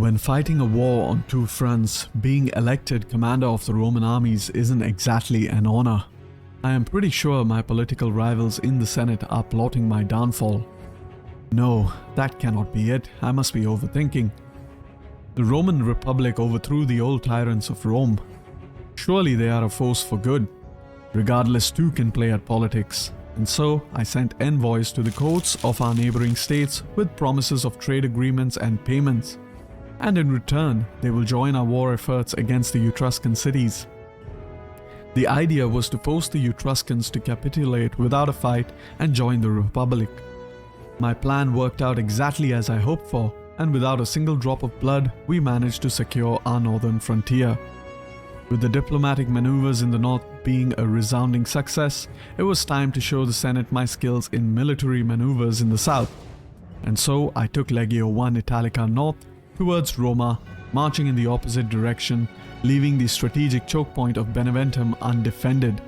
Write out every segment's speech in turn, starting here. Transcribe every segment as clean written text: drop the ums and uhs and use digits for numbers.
When fighting a war on two fronts, being elected commander of the Roman armies isn't exactly an honor. I am pretty sure my political rivals in the Senate are plotting my downfall. No, that cannot be it. I must be overthinking. The Roman Republic overthrew the old tyrants of Rome. Surely they are a force for good. Regardless, two can play at politics. And so, I sent envoys to the courts of our neighboring states with promises of trade agreements and payments. And in return, they will join our war efforts against the Etruscan cities. The idea was to force the Etruscans to capitulate without a fight and join the Republic. My plan worked out exactly as I hoped for, and without a single drop of blood, we managed to secure our northern frontier. With the diplomatic maneuvers in the north being a resounding success, it was time to show the Senate my skills in military maneuvers in the south. And so I took Legio I Italica north towards Roma, marching in the opposite direction, leaving the strategic choke point of Beneventum undefended.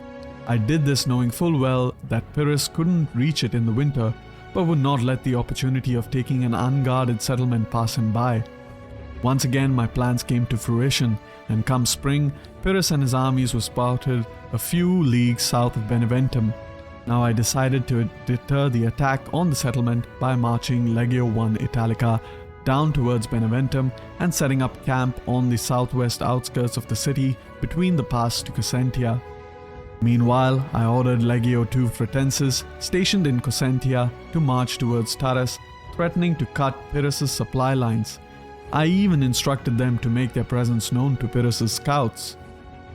I did this knowing full well that Pyrrhus couldn't reach it in the winter, but would not let the opportunity of taking an unguarded settlement pass him by. Once again my plans came to fruition, and come spring, Pyrrhus and his armies were spotted a few leagues south of Beneventum. Now I decided to deter the attack on the settlement by marching Legio I Italica down towards Beneventum and setting up camp on the southwest outskirts of the city between the pass to Cosentia. Meanwhile, I ordered Legio II Fretensis, stationed in Cosentia, to march towards Taras, threatening to cut Pyrrhus' supply lines. I even instructed them to make their presence known to Pyrrhus' scouts.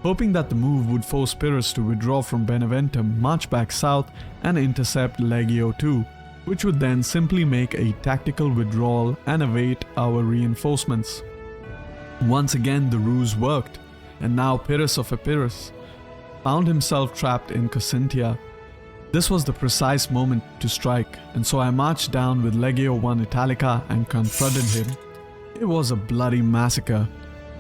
Hoping that the move would force Pyrrhus to withdraw from Beneventum, march back south and intercept Legio II, which would then simply make a tactical withdrawal and await our reinforcements. Once again the ruse worked, and now Pyrrhus of Epirus found himself trapped in Cosentia. This was the precise moment to strike, and so I marched down with Legio I Italica and confronted him. It was a bloody massacre.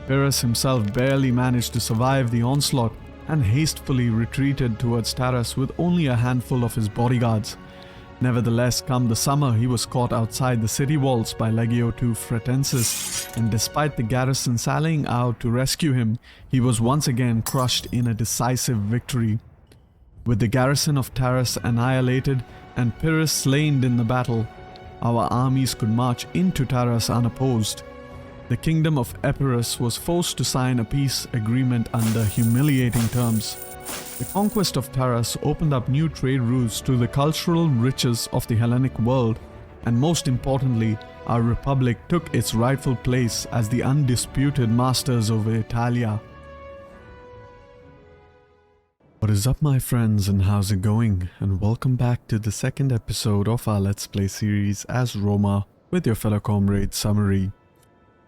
Pyrrhus himself barely managed to survive the onslaught and hastily retreated towards Taras with only a handful of his bodyguards. Nevertheless, come the summer, he was caught outside the city walls by Legio II Fretensis, and despite the garrison sallying out to rescue him, he was once again crushed in a decisive victory. With the garrison of Taras annihilated and Pyrrhus slain in the battle, our armies could march into Taras unopposed. The kingdom of Epirus was forced to sign a peace agreement under humiliating terms. The conquest of Taras opened up new trade routes to the cultural riches of the Hellenic world, and most importantly, our republic took its rightful place as the undisputed masters over Italia. What is up, my friends, and how's it going? And welcome back to the second episode of our Let's Play series as Roma with your fellow comrade Summary.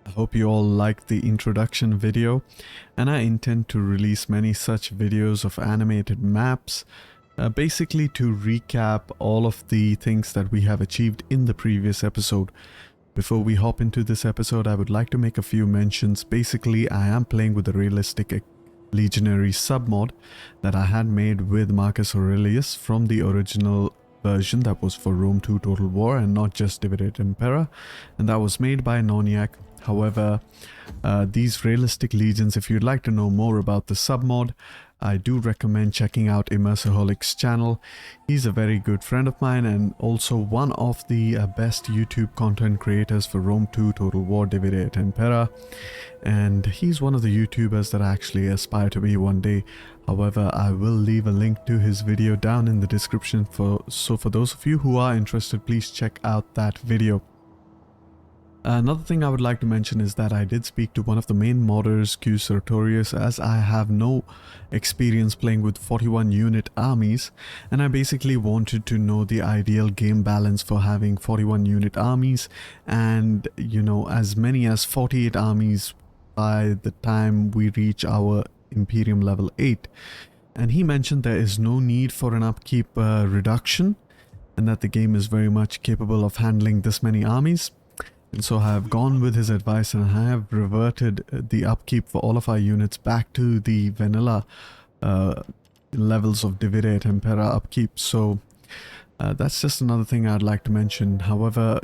I hope you all liked the introduction video, and I intend to release many such videos of animated maps, basically to recap all of the things that we have achieved in the previous episode. Before we hop into this episode, I would like to make a few mentions. Basically, I am playing with the realistic legionary submod that I had made with Marcus Aurelius from the original version that was for Rome 2 Total War and not just Divided Impera, and that was made by Noniak. However, these realistic legions, if you'd like to know more about the submod, I do recommend checking out Immersaholic's channel. He's a very good friend of mine and also one of the best YouTube content creators for Rome 2 Total War Divided Impera, and he's one of the YouTubers that I actually aspire to be one day. However, I will leave a link to his video down in the description, so for those of you who are interested, please check out that video. Another thing I would like to mention is that I did speak to one of the main modders, Q Sertorius, as I have no experience playing with 41 unit armies, and I basically wanted to know the ideal game balance for having 41 unit armies and, you know, as many as 48 armies by the time we reach our Imperium level 8. And he mentioned there is no need for an upkeep reduction and that the game is very much capable of handling this many armies. And so I have gone with his advice and I have reverted the upkeep for all of our units back to the vanilla levels of Divided Impera upkeep. So That's just another thing I'd like to mention. However,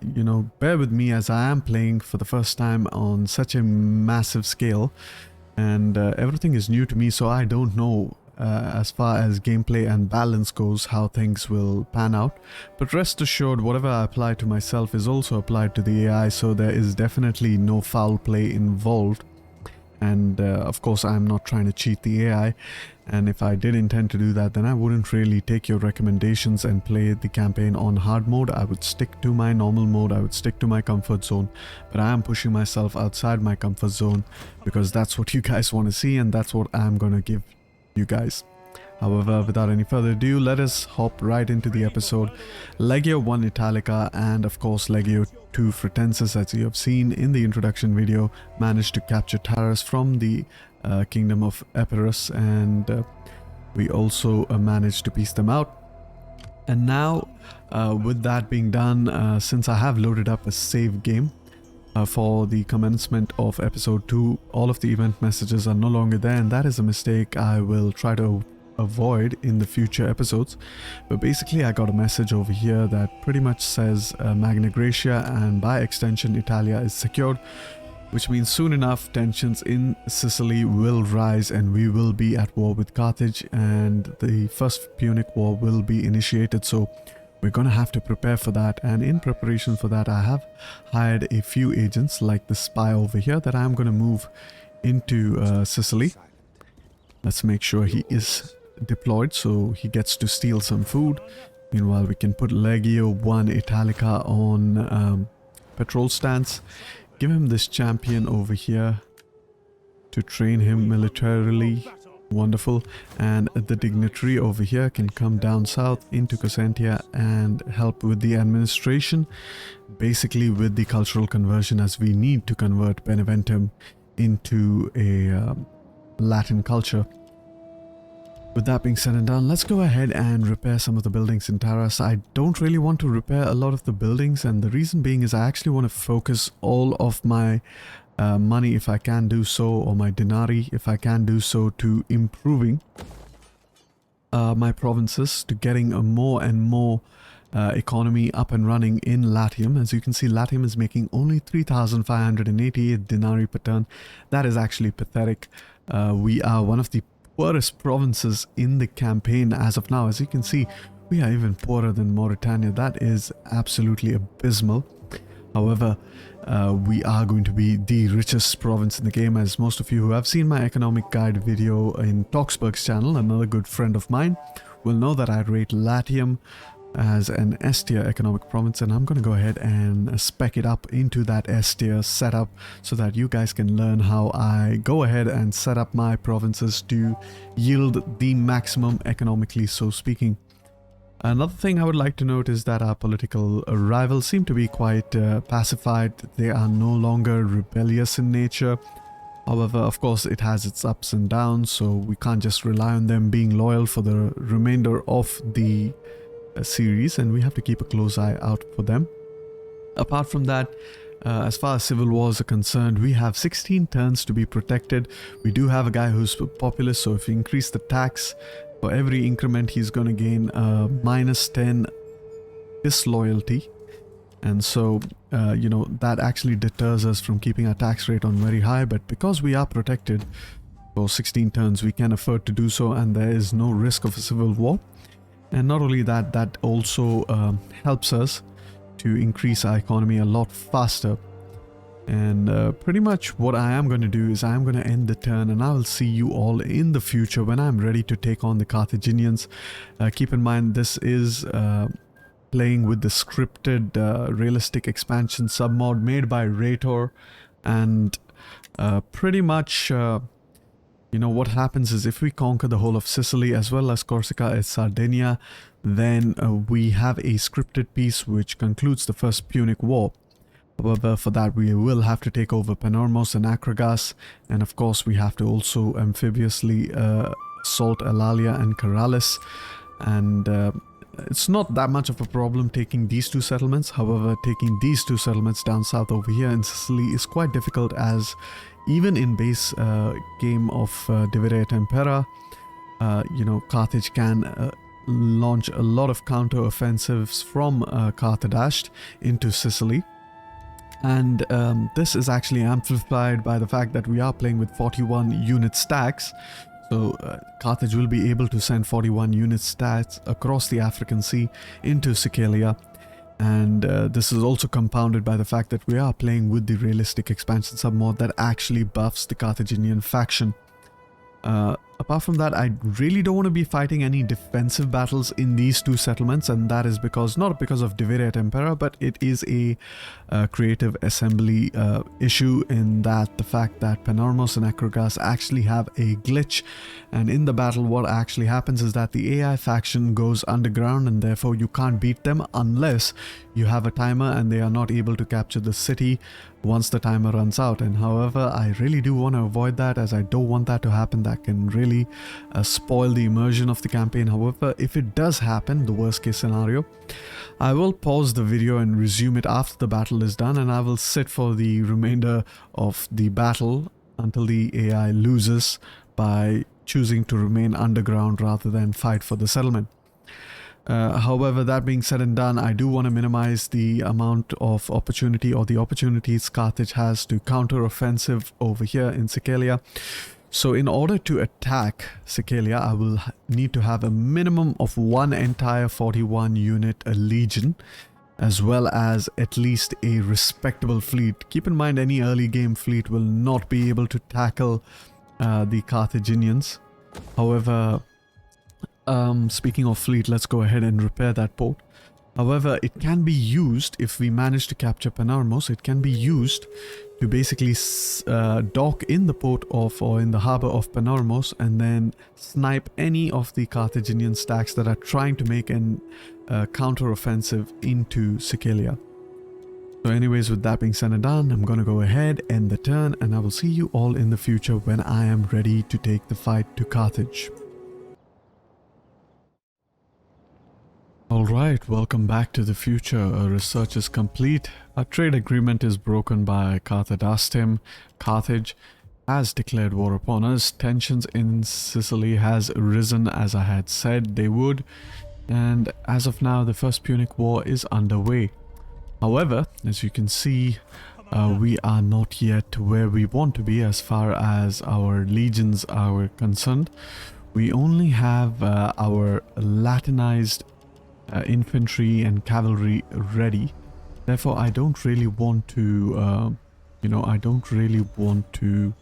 bear with me as I am playing for the first time on such a massive scale, and everything is new to me, so I don't know as far as gameplay and balance goes how things will pan out. But rest assured, whatever I apply to myself is also applied to the AI, so there is definitely no foul play involved. And of course, I'm not trying to cheat the AI, and if I did intend to do that, then I wouldn't really take your recommendations and play the campaign on hard mode. I would stick to my normal mode, I would stick to my comfort zone, but I am pushing myself outside my comfort zone because that's what you guys want to see, and that's what I'm gonna give you guys. However, without any further ado, let us hop right into the episode. Legio 1 Italica and of course Legio 2 Fretensis, as you have seen in the introduction video, managed to capture Taras from the kingdom of Epirus, and we also managed to piece them out. And now with that being done, since I have loaded up a save game for the commencement of episode 2, all of the event messages are no longer there, and that is a mistake I will try to avoid in the future episodes. But basically I got a message over here that pretty much says Magna Graecia and by extension Italia is secured, which means soon enough tensions in Sicily will rise and we will be at war with Carthage, and the first Punic War will be initiated. So we're gonna have to prepare for that, and in preparation for that I have hired a few agents like the spy over here that I'm gonna move into Sicily. Let's make sure he is deployed so he gets to steal some food. Meanwhile, we can put Legio 1 Italica on patrol stance. Give him this champion over here to train him militarily. Wonderful. And the dignitary over here can come down south into Cosentia and help with the administration, basically with the cultural conversion, as we need to convert Beneventum into a Latin culture. With that being said and done, let's go ahead and repair some of the buildings in Taras. I don't really want to repair a lot of the buildings, and the reason being is I actually want to focus all of my money, if I can do so, or my denarii, if I can do so, to improving my provinces, to getting a more and more economy up and running in Latium. As you can see, Latium is making only 3,588 denarii per turn. That is actually pathetic. We are one of the poorest provinces in the campaign as of now. As you can see, we are even poorer than Mauritania. That is absolutely abysmal. However, we are going to be the richest province in the game, as most of you who have seen my economic guide video in Toxberg's channel, another good friend of mine, will know that I rate Latium as an S tier economic province, and I'm going to go ahead and spec it up into that S tier setup so that you guys can learn how I go ahead and set up my provinces to yield the maximum economically, so speaking. Another thing I would like to note is that our political rivals seem to be quite pacified. They are no longer rebellious in nature. However, of course, it has its ups and downs, so we can't just rely on them being loyal for the remainder of the series, and we have to keep a close eye out for them. Apart from that, as far as civil wars are concerned, we have 16 turns to be protected. We do have a guy who's populist, so if you increase the tax for every increment, he's going to gain -10 disloyalty, and so that actually deters us from keeping our tax rate on very high. But because we are protected for 16 turns, we can afford to do so, and there is no risk of a civil war. And not only that, that also helps us to increase our economy a lot faster. And pretty much what I am going to do is I'm going to end the turn, and I will see you all in the future when I'm ready to take on the Carthaginians. Keep in mind, this is playing with the scripted realistic expansion submod made by Rator, and pretty much what happens is if we conquer the whole of Sicily as well as Corsica and Sardinia, then we have a scripted piece which concludes the first Punic War. However, for that we will have to take over Panormos and Akragas, and of course we have to also amphibiously assault Eulalia and Caralis, and it's not that much of a problem taking these two settlements. However, taking these two settlements down south over here in Sicily is quite difficult, as even in base game of Divide et Impera, Carthage can launch a lot of counter-offensives from Carthage into Sicily. And this is actually amplified by the fact that we are playing with 41 unit stacks. So Carthage will be able to send 41 unit stacks across the African Sea into Sicilia. And this is also compounded by the fact that we are playing with the realistic expansion submod that actually buffs the Carthaginian faction. Apart from that, I really don't want to be fighting any defensive battles in these two settlements, and that is because, not because of Divide et Impera, but it is a creative assembly issue, in that the fact that Panormos and Acrogas actually have a glitch, and in the battle what actually happens is that the AI faction goes underground, and therefore you can't beat them unless you have a timer and they are not able to capture the city once the timer runs out. And however, I really do want to avoid that, as I don't want that to happen. That can really spoil the immersion of the campaign. However, if it does happen, the worst case scenario, I will pause the video and resume it after the battle is done, and I will sit for the remainder of the battle until the AI loses by choosing to remain underground rather than fight for the settlement. However, that being said and done, I do want to minimize the amount of opportunity, or the opportunities Carthage has to counter-offensive over here in Sicilia. So in order to attack Sicilia, I will need to have a minimum of one entire 41 unit legion, as well as at least a respectable fleet. Keep in mind, any early game fleet will not be able to tackle the Carthaginians. However, speaking of fleet, let's go ahead and repair that port. However, it can be used, if we manage to capture Panormos, it can be used to basically dock in the port of, or in the harbor of Panormos, and then snipe any of the Carthaginian stacks that are trying to make an counter-offensive into Sicilia. So anyways, with that being said and done, I'm going to go ahead, end the turn, and I will see you all in the future when I am ready to take the fight to Carthage. Alright, welcome back to the future. Our research is complete. Our trade agreement is broken by Carthage. Carthage has declared war upon us. Tensions in Sicily has risen, as I had said they would. And as of now, the First Punic War is underway. However, as you can see, we are not yet where we want to be as far as our legions are concerned. We only have our Latinized infantry and cavalry ready. Therefore, I don't really want to, I don't really want to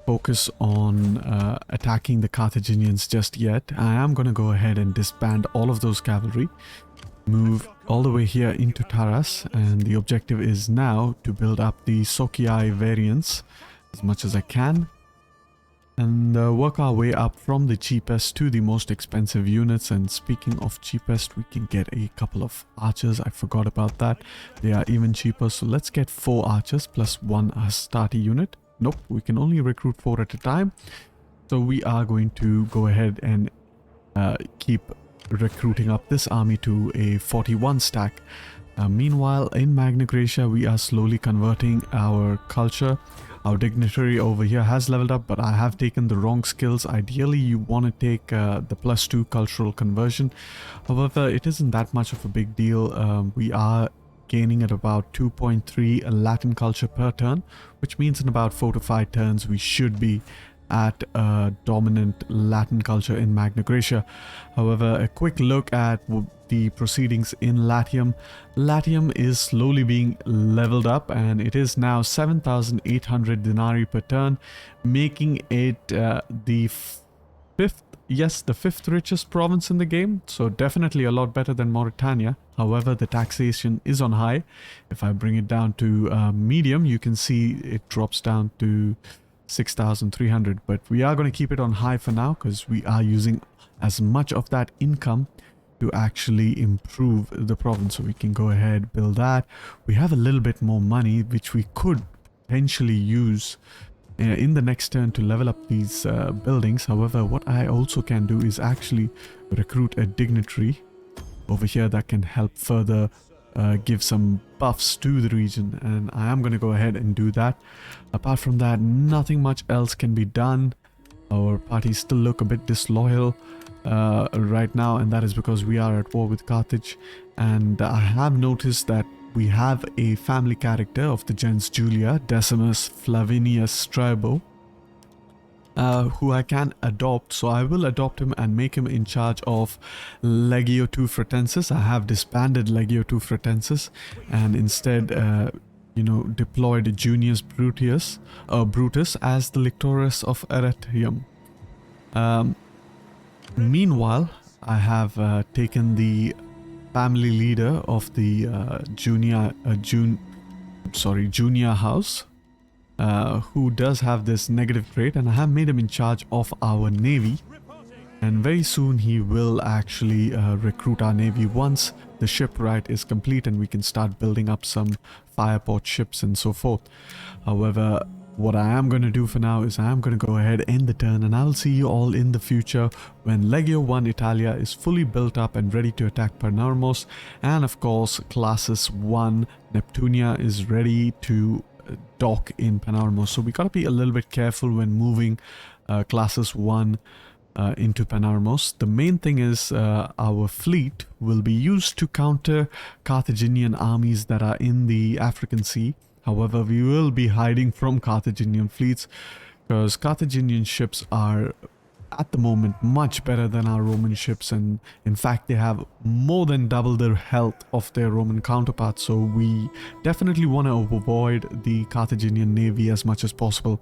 focus on attacking the Carthaginians just yet. I am going to go ahead and disband all of those cavalry, move all the way here into Taras, and the objective is now to build up the Socii variants as much as I can, and work our way up from the cheapest to the most expensive units. And speaking of cheapest, we can get a couple of archers. I forgot about that. They are even cheaper, so let's get 4 archers plus 1 Astarte unit. Nope, we can only recruit 4 at a time. So we are going to go ahead and keep recruiting up this army to a 41 stack. Meanwhile, in Magna Graecia, we are slowly converting our culture. Our dignitary over here has leveled up, but I have taken the wrong skills. Ideally, you want to take the +2 cultural conversion. However, it isn't that much of a big deal. We are gaining at about 2.3 Latin culture per turn, which means in about 4 to 5 turns, we should be at dominant Latin culture in Magna Graecia. However, a quick look at the proceedings in Latium. Latium is slowly being leveled up, and it is now 7,800 denarii per turn, making it the fifth richest province in the game. So definitely a lot better than Mauritania. However, the taxation is on high. If I bring it down to medium, you can see it drops down to 6,300, but we are going to keep it on high for now because we are using as much of that income to actually improve the province. So we can go ahead, build that. We have a little bit more money which we could potentially use in the next turn to level up these buildings. However, what I also can do is actually recruit a dignitary over here that can help further give some buffs to the region, and I am going to go ahead and do that. Apart from that, nothing much else can be done. Our parties still look a bit disloyal right now, and that is because we are at war with Carthage. And I have noticed that we have a family character of the gens Julia, Decimus Flavinius Strabo, who I can adopt. So I will adopt him and make him in charge of Legio II Fretensis. I have disbanded Legio II Fretensis and instead deployed Junius Brutus as the lictorus of Arretium. Meanwhile, I have taken the family leader of the Junior house, who does have this negative trait, and I have made him in charge of our navy. And very soon he will actually recruit our navy once the shipwright is complete and we can start building up some fireport ships and so forth. However, what I am going to do for now is I am going to go ahead, end the turn, and I will see you all in the future when Legio 1 Italia is fully built up and ready to attack Panormos, and of course Classis 1 Neptunia is ready to dock in Panormos. So we gotta be a little bit careful when moving Classis 1 into Panormos. The main thing is our fleet will be used to counter Carthaginian armies that are in the African Sea. However, we will be hiding from Carthaginian fleets because Carthaginian ships are at the moment much better than our Roman ships, and in fact they have more than double the health of their Roman counterparts. So we definitely want to avoid the Carthaginian navy as much as possible.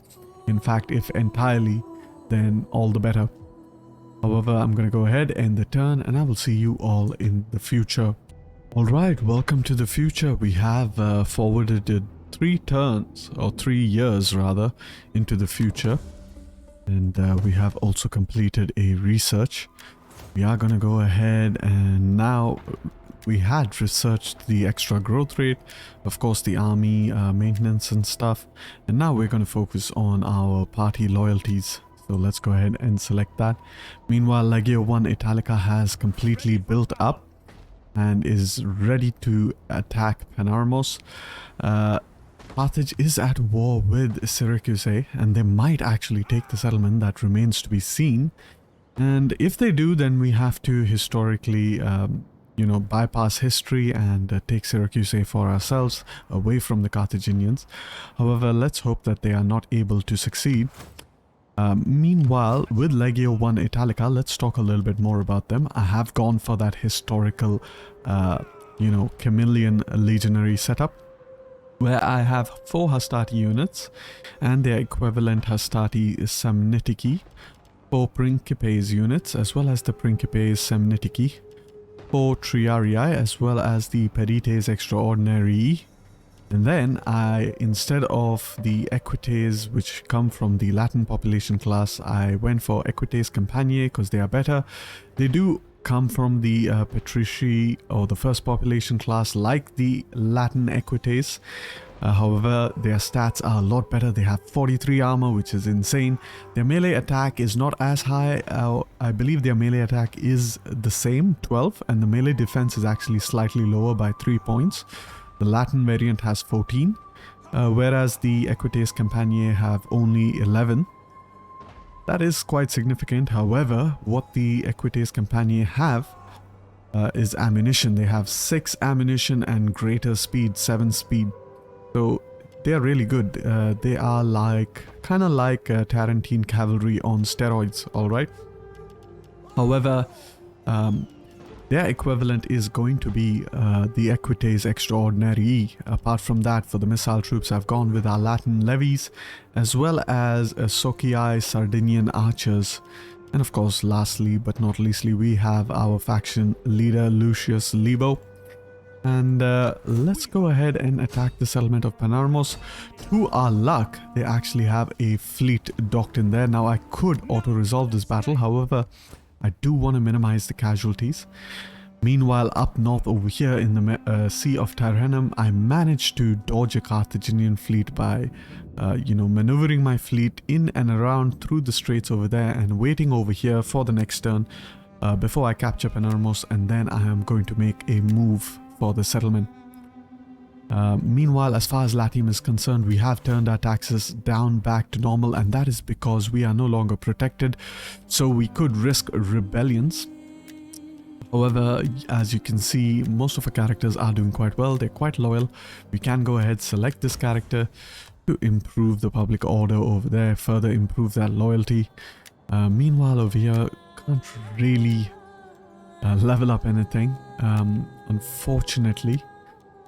In fact, if entirely, then all the better. However, I'm going to go ahead, end the turn, and I will see you all in the future. Alright, welcome to the future. We have forwarded 3 turns, or 3 years rather, into the future. And we have also completed a research. We are going to go ahead, and now we had researched the extra growth rate, of course the army maintenance and stuff, and now we're going to focus on our party loyalties. So let's go ahead and select that. Meanwhile, Legio 1 Italica has completely built up and is ready to attack Panormos. Carthage is at war with Syracuse, and they might actually take the settlement. That remains to be seen. And if they do, then we have to historically, bypass history and take Syracuse for ourselves, away from the Carthaginians. However, let's hope that they are not able to succeed. Meanwhile, with Legio 1 Italica, let's talk a little bit more about them. I have gone for that historical, Camillian legionary setup, where I have 4 Hastati units and their equivalent Hastati Samnitiki, 4 Principes units as well as the Principes Samnitiki, 4 Triarii as well as the Perites Extraordinarii. And then I, instead of the Equites which come from the Latin population class, I went for Equites Campaniae because they are better. They do come from the Patrici, or the first population class, like the Latin Equites. However, their stats are a lot better. They have 43 armor, which is insane. Their melee attack is not as high. I believe their melee attack is the same, 12, and the melee defense is actually slightly lower by 3 points. The Latin variant has 14, whereas the Equites Campaniae have only 11. That is quite significant. However, what the Equites Campaniae have is ammunition. They have 6 ammunition and greater speed, 7 speed. So they are really good. They are kind of like Tarentine cavalry on steroids, alright? However, their equivalent is going to be the Equites Extraordinarii. Apart from that, for the missile troops, I've gone with our Latin levies, as well as Socii Sardinian archers. And of course, lastly but not leastly, we have our faction leader Lucius Libo. And let's go ahead and attack the settlement of Panormos. To our luck, they actually have a fleet docked in there. Now I could auto-resolve this battle, however, I do want to minimize the casualties. Meanwhile, up north over here in the Sea of Tyrrhenum, I managed to dodge a Carthaginian fleet by, maneuvering my fleet in and around through the straits over there and waiting over here for the next turn before I capture Panormos, and then I am going to make a move for the settlement. Meanwhile, as far as Latium is concerned, we have turned our taxes down back to normal, and that is because we are no longer protected, so we could risk rebellions. However, as you can see, most of our characters are doing quite well. They're quite loyal. We can go ahead, select this character to improve the public order over there, further improve that loyalty. Meanwhile, over here, can't really level up anything. Unfortunately,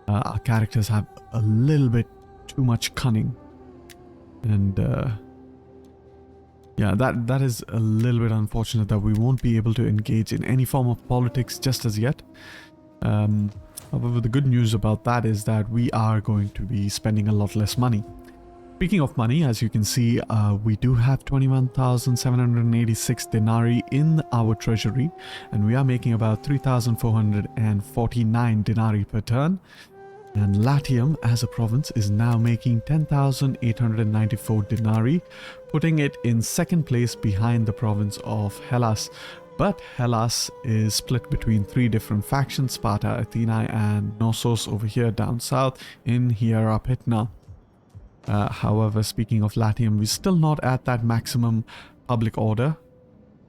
our characters have a little bit too much cunning. And yeah, that is a little bit unfortunate that we won't be able to engage in any form of politics just as yet. However, the good news about that is that we are going to be spending a lot less money. Speaking of money, as you can see, we do have 21,786 denarii in our treasury, and we are making about 3,449 denarii per turn. And Latium, as a province, is now making 10,894 denarii, putting it in second place behind the province of Hellas. But Hellas is split between three different factions: Sparta, Athena, and Knossos over here down south in Hierapetna. However, speaking of Latium, we're still not at that maximum public order.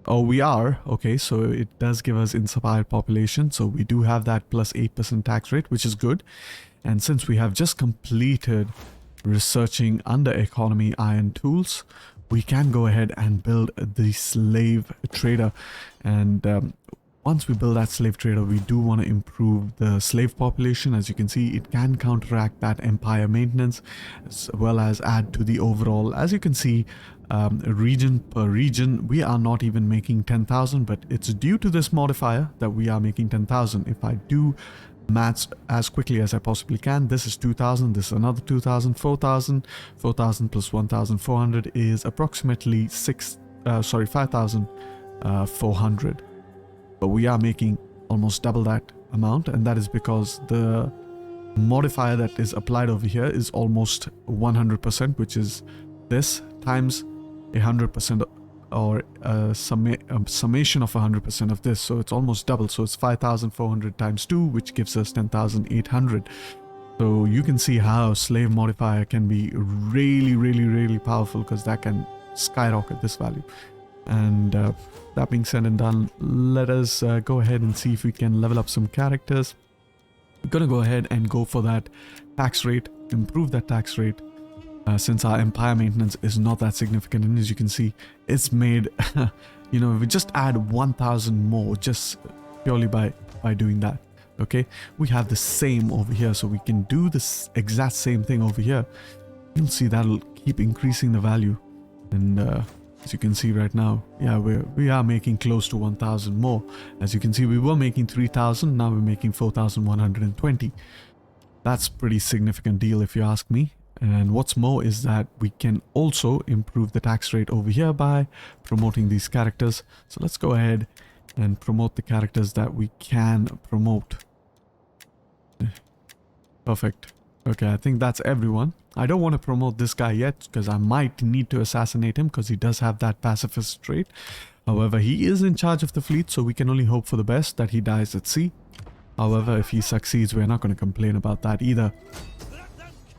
Oh, we are. Okay, so it does give us inspired population. So we do have that plus 8% tax rate, which is good. And since we have just completed researching under economy iron tools, we can go ahead and build the slave trader. And once we build that slave trader, we do want to improve the slave population. As you can see, it can counteract that empire maintenance as well as add to the overall. As you can see, region per region, we are not even making 10,000, but it's due to this modifier that we are making 10,000. If I do maths as quickly as I possibly can, this is 2,000, this is another 2,000, 4,000, 4,000 plus 1,400 is approximately 5,400. But we are making almost double that amount, and that is because the modifier that is applied over here is almost 100%, which is this times 100% or a summation of 100% of this. So it's almost double. So it's 5,400 times 2, which gives us 10,800. So you can see how slave modifier can be really powerful, because that can skyrocket this value. And that being said and done, let us go ahead and see if we can level up some characters. We're gonna go ahead and go for that tax rate, improve that tax rate, since our empire maintenance is not that significant. And as you can see, it's made you know, if we just add 1,000 more just purely by doing that. Okay, we have the same over here, so we can do this exact same thing over here. You'll see that'll keep increasing the value. And as you can see right now, yeah, we are making close to 1,000 more. As you can see, we were making 3,000, now we're making 4,120. That's pretty significant deal if you ask me. And what's more is that we can also improve the tax rate over here by promoting these characters. So let's go ahead and promote the characters that we can promote. Perfect. Okay, I think that's everyone. I don't want to promote this guy yet because I might need to assassinate him because he does have that pacifist trait. However, he is in charge of the fleet, so we can only hope for the best, that he dies at sea. However, if he succeeds, we're not going to complain about that either.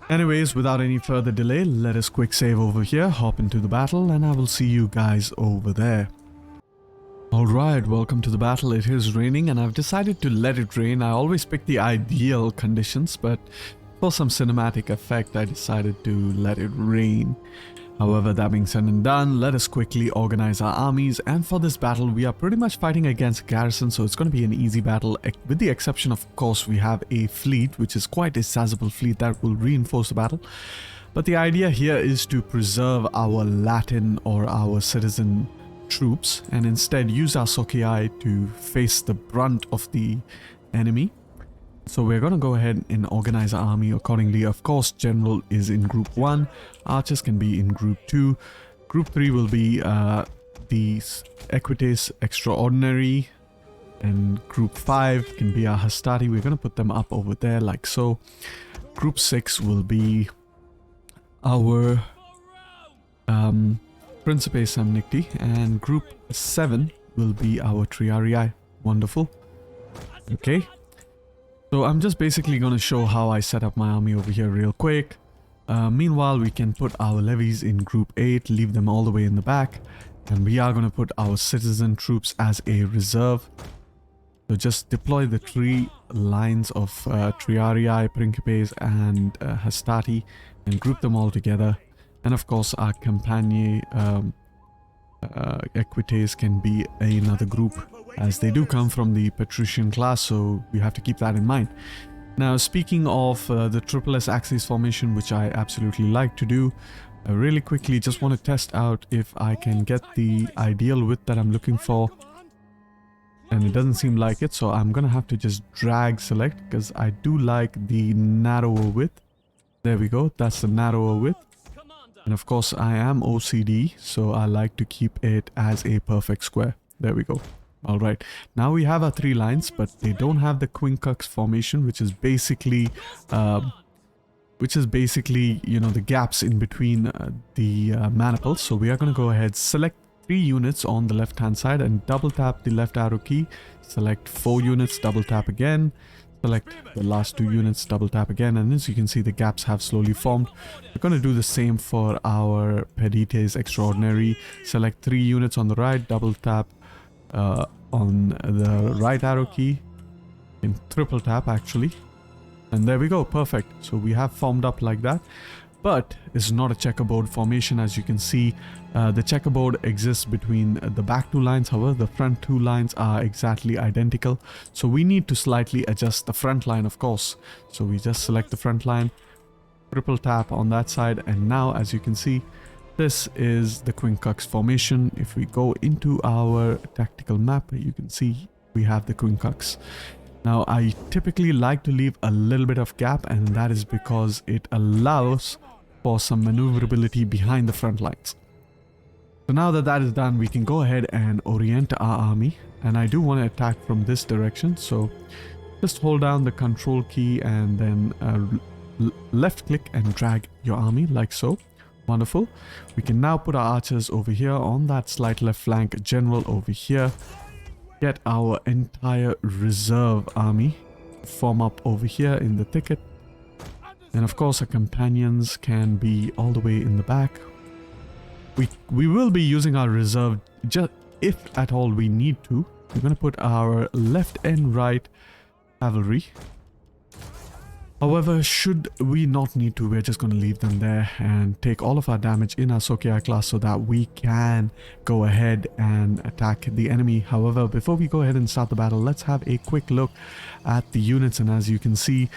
Anyways, without any further delay, let us quick save over here, hop into the battle, and I will see you guys over there. Alright, welcome to the battle. It is raining and I've decided to let it rain. I always pick the ideal conditions, but for some cinematic effect, I decided to let it rain. However, that being said and done, let us quickly organize our armies, and for this battle, we are pretty much fighting against a garrison, so it's going to be an easy battle, with the exception, of course, we have a fleet, which is quite a sizable fleet that will reinforce the battle. But the idea here is to preserve our Latin or our citizen troops, and instead use our Socii to face the brunt of the enemy. So we're going to go ahead and organize our army accordingly. Of course, General is in Group 1, Archers can be in Group 2, Group 3 will be the Equites Extraordinary, and Group 5 can be our Hastati. We're going to put them up over there like so. Group 6 will be our Principe Samnicti, and Group 7 will be our Triarii. Wonderful. Okay. So I'm just basically going to show how I set up my army over here real quick. Meanwhile, we can put our levies in group 8, leave them all the way in the back. And we are going to put our citizen troops as a reserve. So just deploy the 3 lines of Triarii, Principes and Hastati and group them all together. And of course our Campagnae Equites can be another group, as they do come from the patrician class, so we have to keep that in mind. Now, speaking of the triple S axis formation, which I absolutely like to do, really quickly just want to test out if I can get the ideal width that I'm looking for. And it doesn't seem like it, so I'm gonna have to just drag select, because I do like the narrower width. There we go, that's the narrower width. And of course I am OCD, so I like to keep it as a perfect square. There we go. Alright, now we have our 3 lines, but they don't have the quincux formation, which is basically you know, the gaps in between the maniples. So we are going to go ahead, select 3 units on the left hand side and double tap the left arrow key, select 4 units, double tap again, select the last 2 units, double tap again, and as you can see the gaps have slowly formed. We're going to do the same for our Pedites Extraordinary. Select 3 units on the right, double tap on the right arrow key, in triple tap actually, and there we go, perfect. So we have formed up like that, but it's not a checkerboard formation. As you can see, the checkerboard exists between the back 2 lines, however the front 2 lines are exactly identical, so we need to slightly adjust the front line, of course. So we just select the front line, triple tap on that side, and now as you can see, this is the quincux formation. If we go into our tactical map, you can see we have the quincux. Now I typically like to leave a little bit of gap, and that is because it allows for some maneuverability behind the front lines. So now that that is done, we can go ahead and orient our army, and I do want to attack from this direction, so just hold down the control key and then left click and drag your army like so. Wonderful. We can now put our archers over here on that slight left flank, general over here, get our entire reserve army, form up over here in the thicket, and of course our companions can be all the way in the back. We will be using our reserve just if at all we need to. We're going to put our left and right cavalry. However, should we not need to, we're just going to leave them there and take all of our damage in our Sokai class so that we can go ahead and attack the enemy. However, before we go ahead and start the battle, let's have a quick look at the units. And as you can see,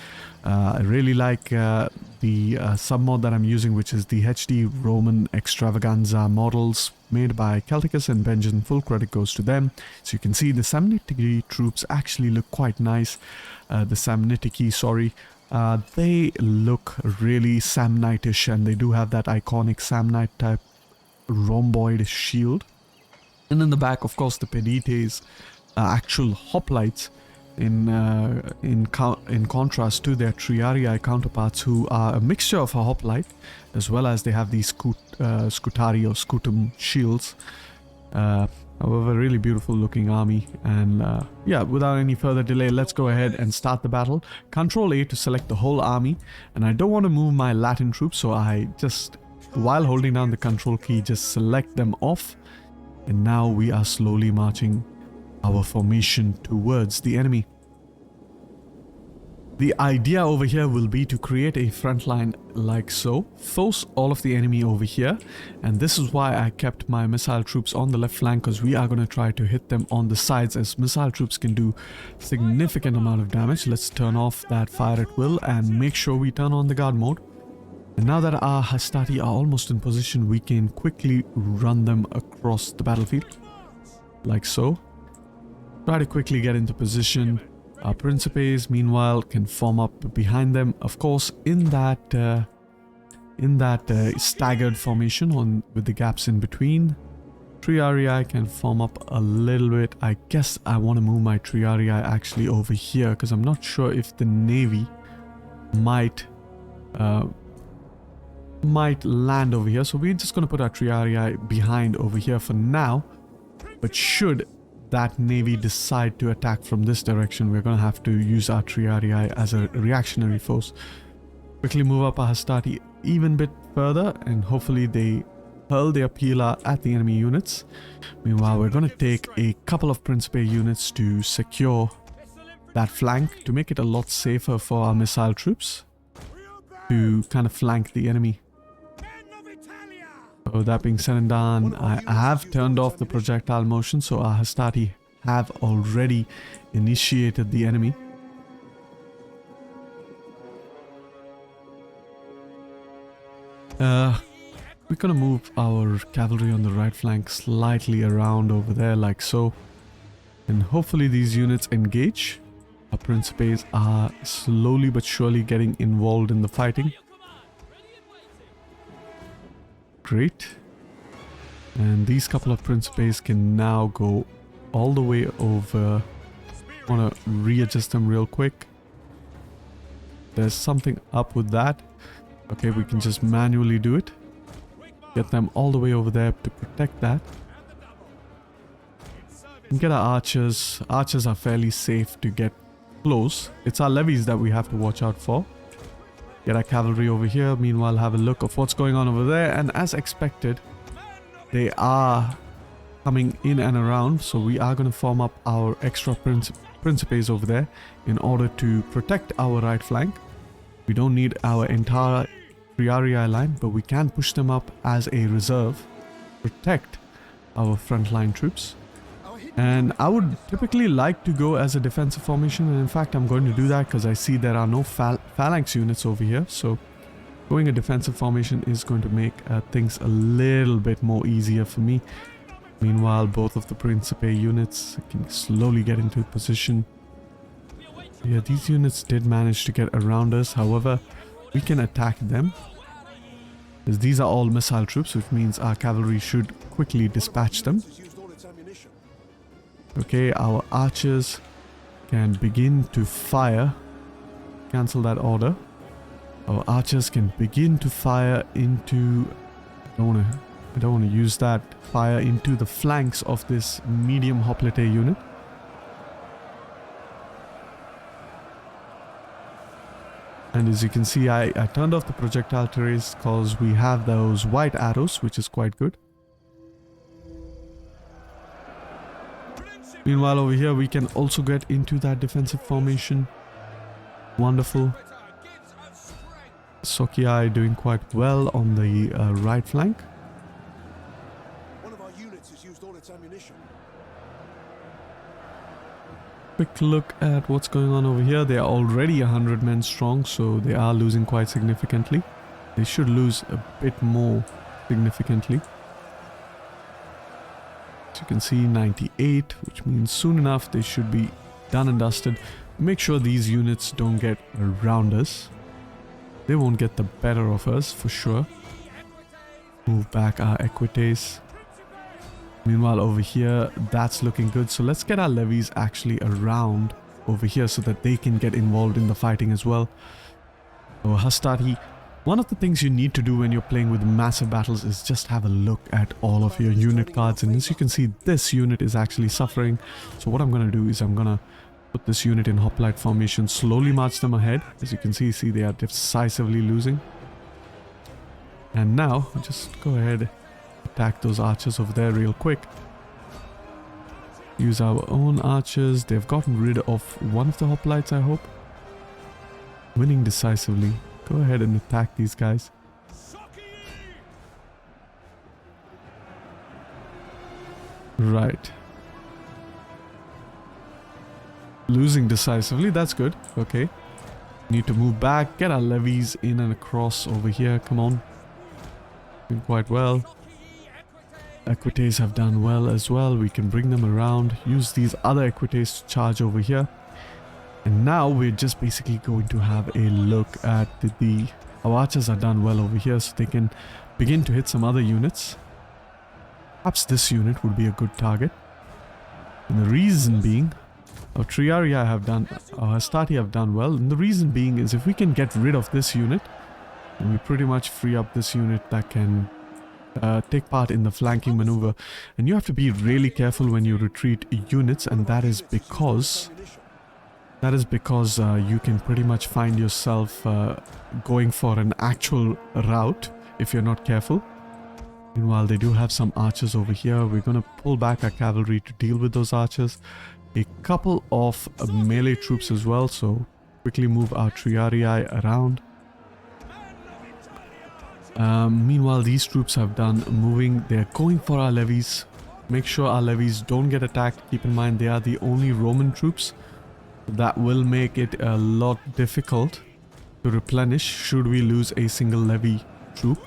I really like the submod that I'm using, which is the HD Roman Extravaganza models made by Celticus and Benjamin. Full credit goes to them. So you can see the Samnitiki troops actually look quite nice. The Samnitiki, sorry. They look really Samnite-ish, and they do have that iconic Samnite type rhomboid shield. And in the back, of course, the Pedites, actual hoplites, in contrast to their Triarii counterparts, who are a mixture of a hoplite, as well as they have these scutari or scutum shields. However, really beautiful looking army. And yeah, without any further delay, let's go ahead and start the battle. Control A to select the whole army, and I don't want to move my Latin troops, so I just, while holding down the control key, just select them off. And now we are slowly marching our formation towards the enemy. The idea over here will be to create a front line like so, force all of the enemy over here, and this is why I kept my missile troops on the left flank, because we are going to try to hit them on the sides, as missile troops can do significant amount of damage. Let's turn off that fire at will and make sure we turn on the guard mode. And now that our Hastati are almost in position, we can quickly run them across the battlefield like so. Try to quickly get into position. Our Principes, meanwhile, can form up behind them, of course, in that staggered formation with the gaps in between. Triarii can form up a little bit. I guess I want to move my Triarii actually over here, because I'm not sure if the Navy might land over here. So we're just going to put our Triarii behind over here for now. But should that navy decide to attack from this direction, we're going to have to use our Triarii as a reactionary force. Quickly move up our Hastati even bit further, and hopefully they hurl their Pila at the enemy units. Meanwhile, we're going to take a couple of Principe units to secure that flank to make it a lot safer for our missile troops to kind of flank the enemy. So that being said and done, I have turned off the projectile motion, so our Hastati have already initiated the enemy. We're gonna move our cavalry on the right flank slightly around over there like so, and hopefully these units engage. Our Principes are slowly but surely getting involved in the fighting. Great. And these couple of Principes can now go all the way over. I want to readjust them real quick. There's something up with that. Okay, we can just manually do it. Get them all the way over there to protect that. And get our archers. Archers are fairly safe to get close. It's our levies that we have to watch out for. Get our cavalry over here. Meanwhile, have a look of what's going on over there. And as expected, they are coming in and around. So we are going to form up our extra Principes over there in order to protect our right flank. We don't need our entire Triarii line, but we can push them up as a reserve, protect our frontline troops. And I would typically like to go as a defensive formation, and in fact I'm going to do that because I see there are no phalanx units over here, so going a defensive formation is going to make things a little bit more easier for me. Meanwhile, both of the Principe units can slowly get into position. Yeah, these units did manage to get around us, however, we can attack them. As these are all missile troops, which means our cavalry should quickly dispatch them. Okay, our archers can begin to fire. Cancel that order. Our archers can begin to fire into... I don't want to use that. Fire into the flanks of this medium hoplite unit. And as you can see, I turned off the projectile turrets because we have those white arrows, which is quite good. Meanwhile, over here, we can also get into that defensive formation. Wonderful. Sokiai doing quite well on the right flank. One of our units has used all its ammunition. Quick look at what's going on over here. They are already 100 men strong, so they are losing quite significantly. They should lose a bit more significantly. As you can see, 98, which means soon enough they should be done and dusted. Make sure these units don't get around us. They won't get the better of us for sure. Move back our equites. Meanwhile, over here, that's looking good. So let's get our levies actually around over here so that they can get involved in the fighting as well. So Hastati, one of the things you need to do when you're playing with massive battles is just have a look at all of your unit cards. And as you can see, this unit is actually suffering. So what I'm going to do is I'm going to put this unit in hoplite formation, slowly march them ahead. As you can see, they are decisively losing. And now, just go ahead, attack those archers over there real quick. Use our own archers. They've gotten rid of one of the hoplites, I hope. Winning decisively. Go ahead and attack these guys. Right. Losing decisively, that's good. Okay. Need to move back, get our levies in and across over here. Come on. Doing quite well. Equites have done well as well. We can bring them around. Use these other equites to charge over here. And now we're just basically going to have a look at our archers are done well over here, so they can begin to hit some other units. Perhaps this unit would be a good target. And the reason being, our Triarii have done, our Hastati have done well. And the reason being is if we can get rid of this unit, then we pretty much free up this unit that can take part in the flanking maneuver, and you have to be really careful when you retreat units, and that is because you can pretty much find yourself going for an actual route if you're not careful. Meanwhile, they do have some archers over here. We're going to pull back our cavalry to deal with those archers. A couple of melee troops as well, so quickly move our triarii around. Meanwhile, these troops have done moving. They're going for our levies. Make sure our levies don't get attacked. Keep in mind, they are the only Roman troops. That will make it a lot difficult to replenish should we lose a single levy troop.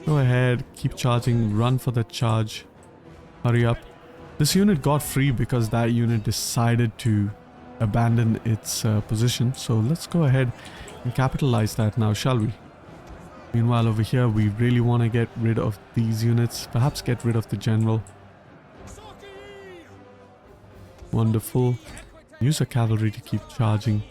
Go ahead, keep charging, run for the charge. Hurry up. This unit got free because that unit decided to abandon its position. So let's go ahead and capitalize that now, shall we? Meanwhile, over here, we really want to get rid of these units. Perhaps get rid of the general. Wonderful. Use a cavalry to keep charging.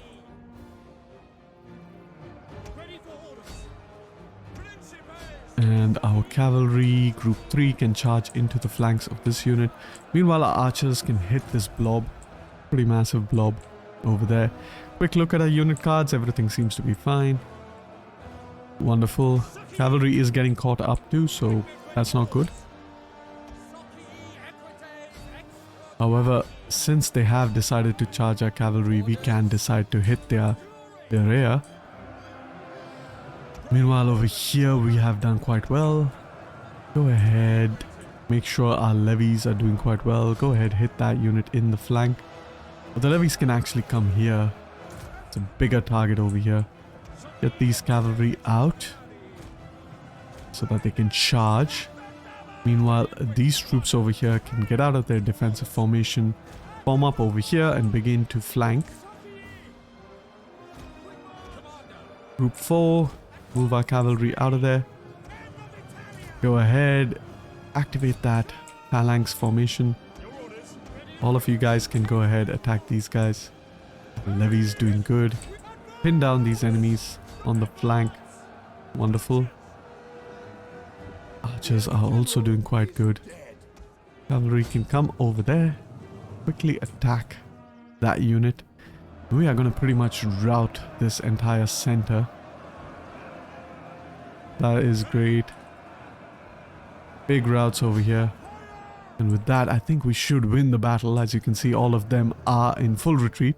And our cavalry, group 3, can charge into the flanks of this unit. Meanwhile, our archers can hit this blob. Pretty massive blob over there. Quick look at our unit cards. Everything seems to be fine. Wonderful. Cavalry is getting caught up too, so that's not good. However, since they have decided to charge our cavalry, we can decide to hit their rear. Meanwhile, over here we have done quite well. Go ahead, make sure our levies are doing quite well. Go ahead, hit that unit in the flank. But the levies can actually come here. It's a bigger target over here. Get these cavalry out so that they can charge. Meanwhile, these troops over here can get out of their defensive formation, form up over here and begin to flank. Group 4, move our cavalry out of there. Go ahead, activate that phalanx formation. All of you guys can go ahead, attack these guys. The levy's doing good. Pin down these enemies on the flank. Wonderful. Archers are also doing quite good. Cavalry can come over there, quickly attack that unit. We are going to pretty much rout this entire center. That is great. Big routes over here. And with that, I think we should win the battle. As you can see, all of them are in full retreat.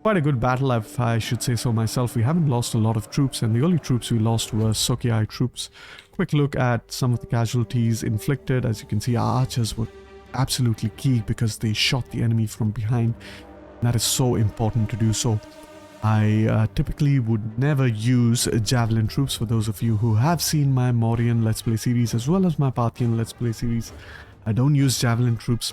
Quite a good battle, if I should say so myself. We haven't lost a lot of troops, and the only troops we lost were Sokiai troops. Quick look at some of the casualties inflicted. As you can see, our archers were absolutely key because they shot the enemy from behind. That is so important to do so. I typically would never use javelin troops. For those of you who have seen my Mauryan Let's Play series as well as my Parthian Let's Play series, I don't use javelin troops.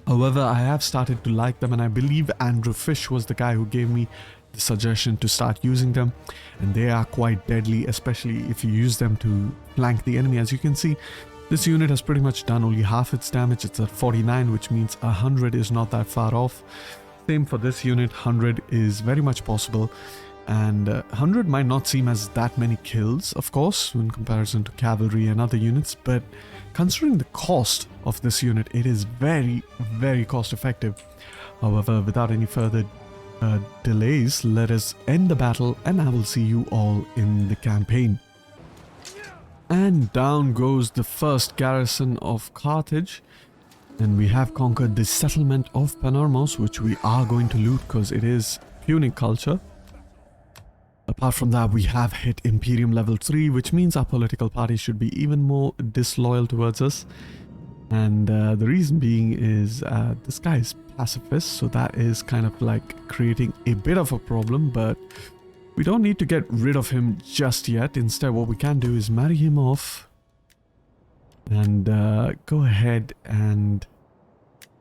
However, I have started to like them, and I believe Andrew Fish was the guy who gave me the suggestion to start using them. And they are quite deadly, especially if you use them to flank the enemy. As you can see, this unit has pretty much done only half its damage. It's at 49, which means 100 is not that far off. Same for this unit, 100 is very much possible. And 100 might not seem as that many kills, of course, in comparison to cavalry and other units, but considering the cost of this unit, it is very, very cost effective. However, without any further delays, let us end the battle, and I will see you all in the campaign. And down goes the first garrison of Carthage. And we have conquered the settlement of Panormos, which we are going to loot because it is Punic culture. Apart from that, we have hit Imperium level 3, which means our political party should be even more disloyal towards us. And the reason being is this guy is pacifist, so that is kind of like creating a bit of a problem, but we don't need to get rid of him just yet. Instead, what we can do is marry him off and go ahead and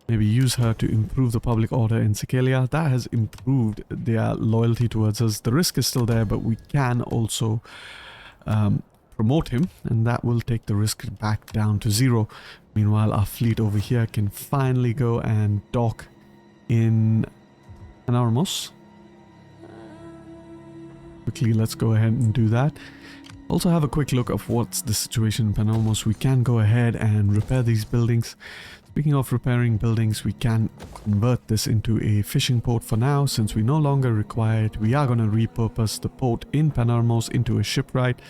maybe use her to improve the public order in Sicilia. That has improved their loyalty towards us. The risk is still there, but we can also promote him, and that will take the risk back down to 0. Meanwhile, our fleet over here can finally go and dock in Panormos. Quickly, let's go ahead and do that. Also have a quick look of what's the situation in Panormos. We can go ahead and repair these buildings. Speaking of repairing buildings, we can convert this into a fishing port for now, since we no longer require it. We are going to repurpose the port in Panormos into a shipwright.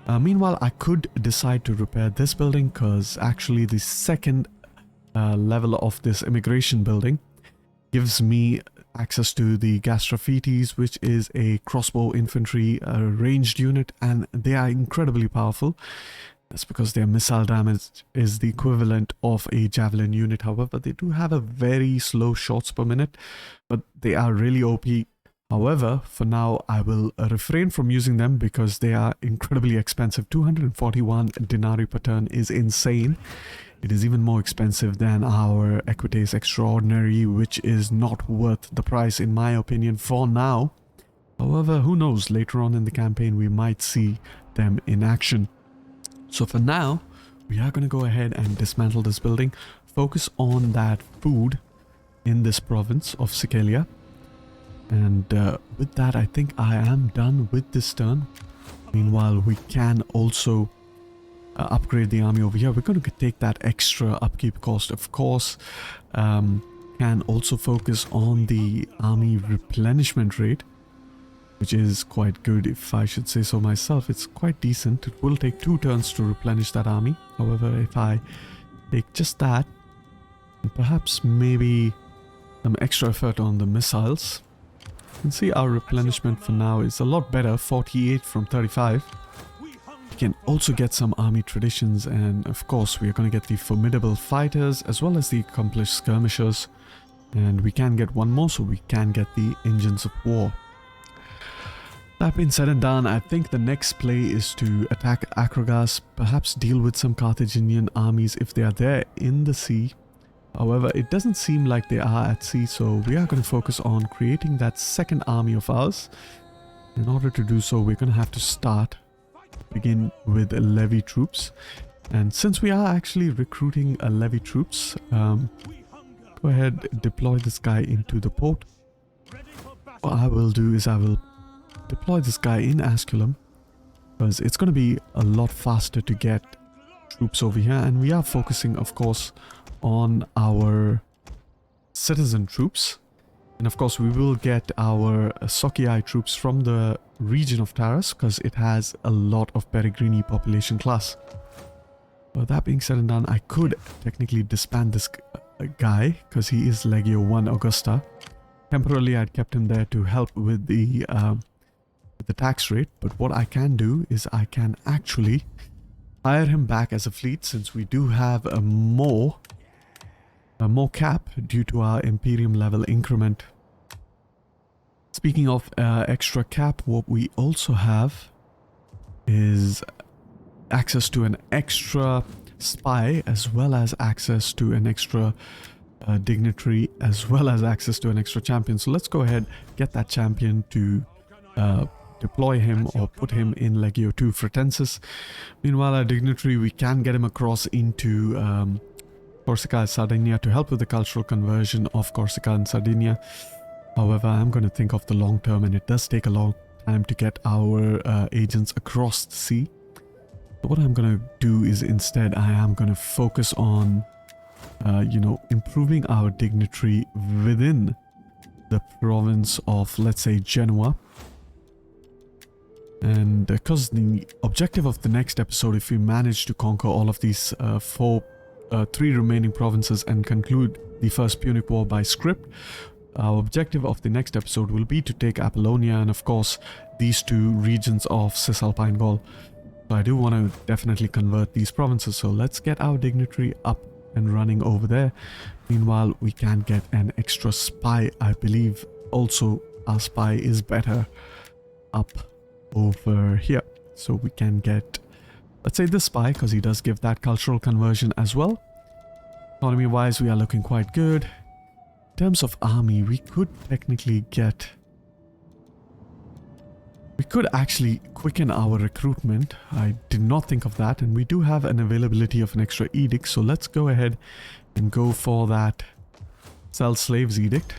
Meanwhile, I could decide to repair this building, because actually the second level of this immigration building gives me access to the Gastrophetes, which is a crossbow infantry ranged unit, and they are incredibly powerful. That's because their missile damage is the equivalent of a javelin unit. However, they do have a very slow shots per minute, but they are really OP. However, for now, I will refrain from using them because they are incredibly expensive. 241 denarii per turn is insane. It is even more expensive than our Equites Extraordinary, which is not worth the price in my opinion for now. However, who knows, later on in the campaign we might see them in action. So for now, we are going to go ahead and dismantle this building, focus on that food in this province of Sicilia. And with that, I think I am done with this turn. Meanwhile, we can also upgrade the army over here. We're going to take that extra upkeep cost, of course. Can also focus on the army replenishment rate, which is quite good, if I should say so myself. It's quite decent. It will take 2 turns to replenish that army. However, if I take just that, and perhaps maybe some extra effort on the missiles, you can see our replenishment for now is a lot better, 48 from 35. We can also get some army traditions, and of course we are going to get the formidable fighters as well as the accomplished skirmishers, and we can get one more, so we can get the engines of war. That being said and done, I think the next play is to attack Acrogas, perhaps deal with some Carthaginian armies if they are there in the sea. However, it doesn't seem like they are at sea, so we are going to focus on creating that second army of ours. In order to do so, we're going to have to begin with levy troops. And since we are actually recruiting levy troops, go ahead, deploy this guy into the port. What I will do is I will deploy this guy in Asculum, because it's going to be a lot faster to get troops over here, and we are focusing of course on our citizen troops, and of course we will get our Socii troops from the region of Taras, because it has a lot of Peregrini population class. But that being said and done, I could technically disband this guy because he is Legio 1 Augusta. Temporarily I'd kept him there to help with the tax rate, but what I can do is I can actually hire him back as a fleet, since we do have a more cap due to our Imperium level increment. Speaking of extra cap, what we also have is access to an extra spy, as well as access to an extra dignitary, as well as access to an extra champion. So let's go ahead, get that champion to deploy him or put him in Legio 2 Fretensis. Meanwhile, our dignitary, we can get him across into Corsica and Sardinia to help with the cultural conversion of Corsica and Sardinia. However, I'm going to think of the long term, and it does take a long time to get our agents across the sea. So what I'm going to do is instead I am going to focus on improving our dignitary within the province of, let's say, Genoa. And because the objective of the next episode, if we manage to conquer all of these 3 remaining provinces and conclude the first Punic War by script, our objective of the next episode will be to take Apollonia and of course these 2 regions of Cisalpine Gaul. So I do want to definitely convert these provinces, so let's get our dignitary up and running over there. Meanwhile, we can get an extra spy. I believe also our spy is better up over here, so we can get, let's say, this spy, because he does give that cultural conversion as well. Economy wise, we are looking quite good. In terms of army, we could technically get, we could actually quicken our recruitment. I did not think of that, and we do have an availability of an extra edict, so let's go ahead and go for that sell slaves edict,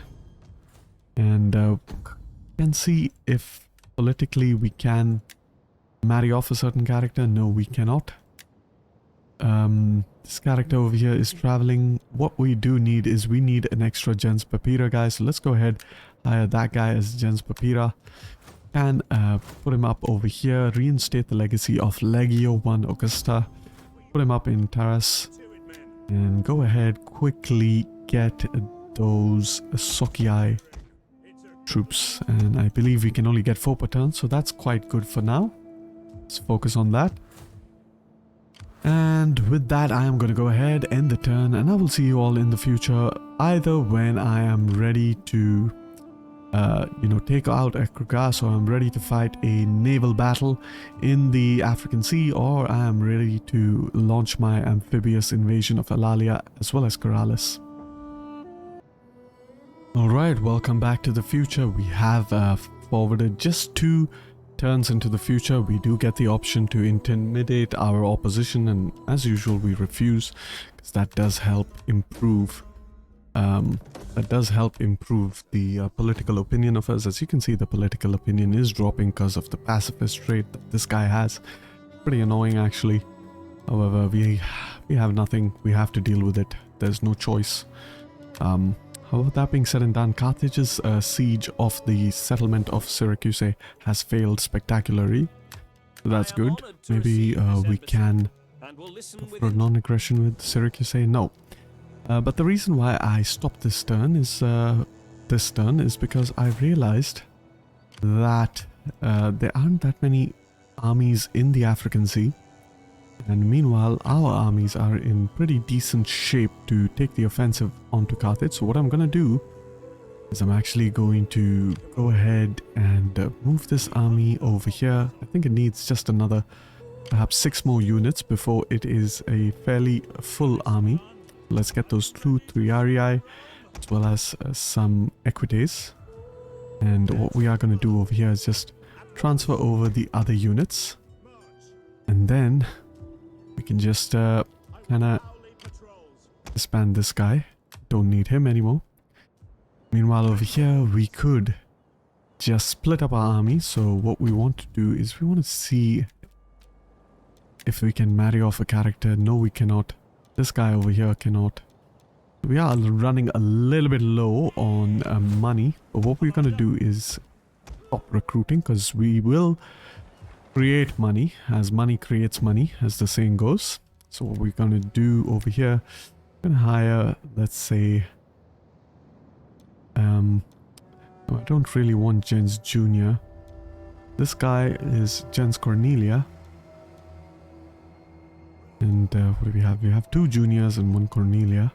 and can see if politically we can marry off a certain character? No, we cannot. This character over here is traveling. What we do need is we need an extra gens papira guy. So let's go ahead, hire that guy as gens papira. And put him up over here. Reinstate the legacy of Legio 1 Augusta. Put him up in Taras. And go ahead, quickly get those Sokiai troops. And I believe we can only get 4 per turn. So that's quite good for now. Let's focus on that. And with that, I am going to go ahead, end the turn, and I will see you all in the future, either when I am ready to, take out Ekrugas, or I'm ready to fight a naval battle in the African Sea, or I am ready to launch my amphibious invasion of Alalia as well as Corrales. Alright, welcome back to the future. We have forwarded just 2 turns into the future. We do get the option to intimidate our opposition, and as usual we refuse, because that does help improve the political opinion of us. As you can see, the political opinion is dropping because of the pacifist trait that this guy has. Pretty annoying actually. However, we have nothing. We have to deal with it. There's no choice. However, that being said and done, Carthage's siege of the settlement of Syracuse has failed spectacularly. So that's good. Maybe we can offer non-aggression with Syracuse. No. But the reason why I stopped this turn is because I realized that there aren't that many armies in the African Sea. And meanwhile, our armies are in pretty decent shape to take the offensive onto Carthage. So what I'm going to do is I'm actually going to go ahead and move this army over here. I think it needs just another, perhaps 6 more units before it is a fairly full army. Let's get those 2 Triarii as well as some Equites. And what we are going to do over here is just transfer over the other units. And then we can just kind of disband this guy. Don't need him anymore. Meanwhile, over here, we could just split up our army. So what we want to do is we want to see if we can marry off a character. No, we cannot. This guy over here cannot. We are running a little bit low on money. But what we're going to do is stop recruiting, because we will create money as money creates money, as the saying goes. So what we're going to do over here, we're going to hire, let's say, no, I don't really want Gens Junior. This guy is Gens Cornelia. And what do we have? We have 2 juniors and 1 Cornelia.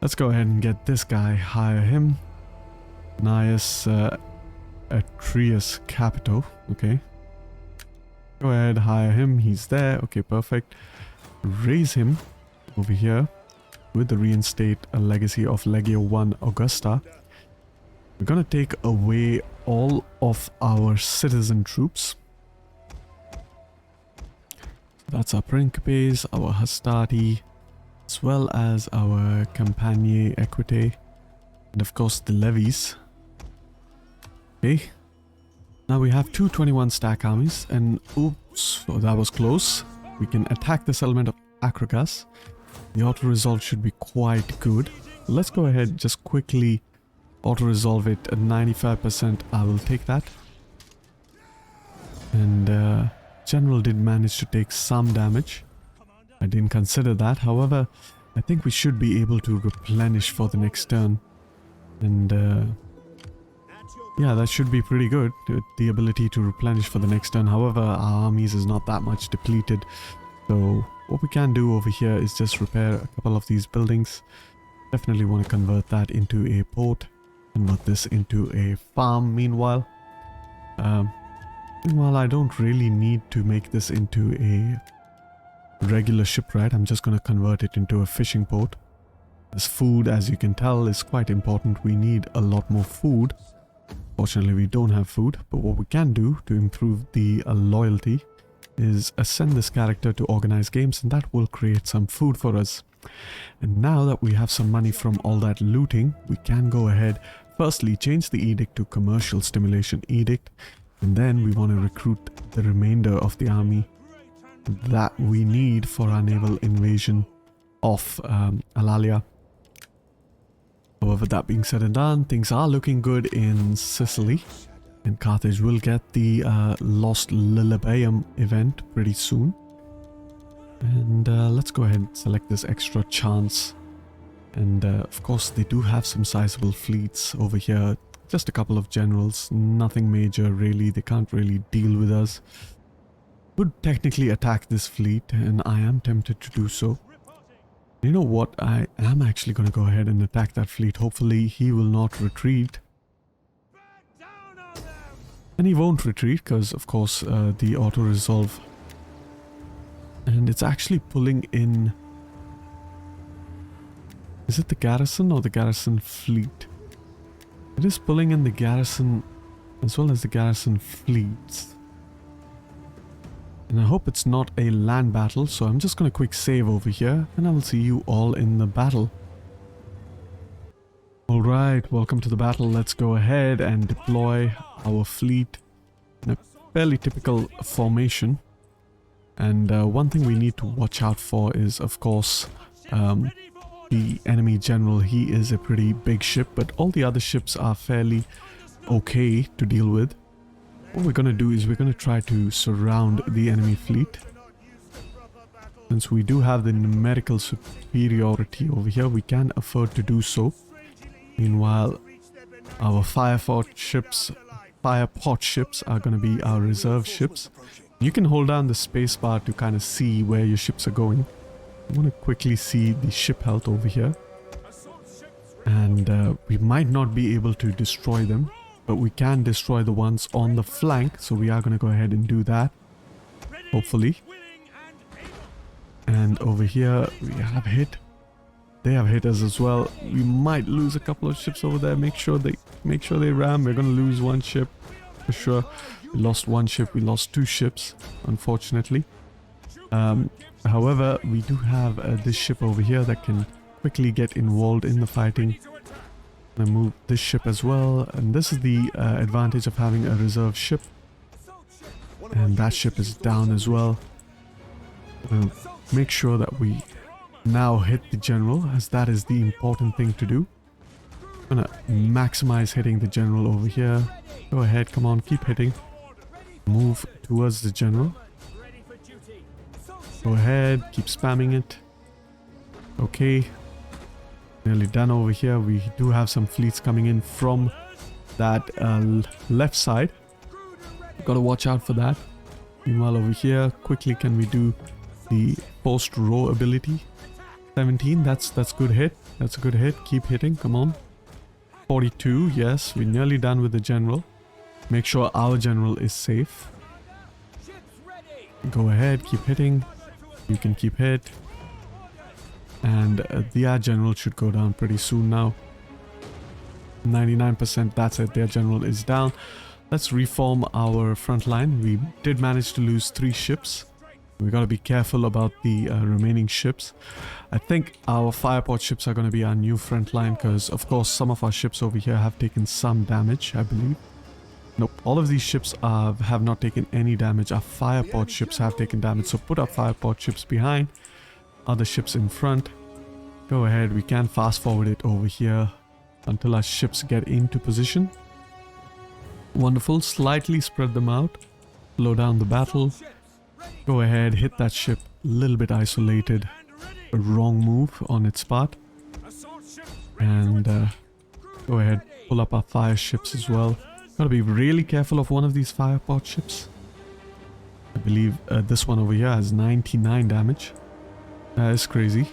Let's go ahead and get this guy, hire him. Gnaeus Atrius Capito. Okay. Go ahead, hire him. He's there. Okay, perfect. Raise him over here with the reinstate a legacy of Legio 1 Augusta. We're gonna take away all of our citizen troops. That's our Principes, our Hastati, as well as our Campagnae Equite, and of course the levies. Okay, now we have 2 21 stack armies, and oops, oh, that was close. We can attack the settlement of Acragas. The auto resolve should be quite good. Let's go ahead, just quickly auto resolve it at 95%. I will take that. And General did manage to take some damage. I didn't consider that. However, I think we should be able to replenish for the next turn. And yeah, that should be pretty good. The ability to replenish for the next turn. However, our armies is not that much depleted. So what we can do over here is just repair a couple of these buildings. Definitely want to convert that into a port. Convert this into a farm meanwhile. Meanwhile, I don't really need to make this into a regular shipwright. I'm just going to convert it into a fishing port. This food, as you can tell, is quite important. We need a lot more food. Fortunately, we don't have food, but what we can do to improve the loyalty is ascend this character to organize games, and that will create some food for us. And now that we have some money from all that looting, we can go ahead. Firstly, change the edict to commercial stimulation edict. And then we want to recruit the remainder of the army that we need for our naval invasion of Auxilia. However, that being said and done, things are looking good in Sicily. And Carthage will get the Lost Lilybaeum event pretty soon. And let's go ahead and select this extra chance. And of course, they do have some sizable fleets over here. Just a couple of generals, nothing major really. They can't really deal with us. Could technically attack this fleet, and I am tempted to do so. You know what? I am actually going to go ahead and attack that fleet. Hopefully, he will not retreat. And he won't retreat because, of course, the auto-resolve. And it's actually pulling in... Is it the garrison or the garrison fleet? It is pulling in the garrison as well as the garrison fleets. And I hope it's not a land battle, so I'm just going to quick save over here and I will see you all in the battle. Alright, welcome to the battle. Let's go ahead and deploy our fleet in a fairly typical formation. And one thing we need to watch out for is, of course, the enemy general. He is a pretty big ship, but all the other ships are fairly okay to deal with. What we're going to do is we're going to try to surround the enemy fleet. Since we do have the numerical superiority over here, we can afford to do so. Meanwhile, our fireport ships are going to be our reserve ships. You can hold down the spacebar to kind of see where your ships are going. I want to quickly see the ship health over here. And we might not be able to destroy them, but we can destroy the ones on the flank. So we are going to go ahead and do that, hopefully. And over here we have hit. They have hit us as well. We might lose a couple of ships over there. Make sure they ram. We're going to lose one ship for sure. We lost one ship. We lost two ships, unfortunately. However, we do have this ship over here that can quickly get involved in the fighting. I'm gonna move this ship as well, and this is the advantage of having a reserve ship. And that ship is down as well. Make sure that we now hit the general, as that is the important thing to do. I'm gonna maximize hitting the general over here. Go ahead, come on, keep hitting. Move towards the general. Go ahead, keep spamming it. Okay. Nearly done over here. We do have some fleets coming in from that left side. Gotta watch out for that. Meanwhile over here, quickly can we do the post-row ability? 17, that's good hit. That's a good hit. Keep hitting, come on. 42, yes, we're nearly done with the general. Make sure our general is safe. Go ahead, keep hitting. You can keep hit. And their general should go down pretty soon now. 99%, that's it. Their general is down. Let's reform our front line. We did manage to lose 3 ships. We gotta be careful about the remaining ships. I think our fireport ships are gonna be our new front line because, of course, some of our ships over here have taken some damage, I believe. Nope, all of these ships have not taken any damage. Our fireport ships have taken damage, so put our fireport ships behind. Other ships in front. Go ahead, we can fast forward it over here until our ships get into position. Wonderful, slightly spread them out. Slow down the battle. Go ahead, hit that ship, a little bit isolated. A wrong move on its part. And go ahead, pull up our fire ships as well. Gotta be really careful of one of these fireport ships. I believe this one over here has 99 damage. That is crazy.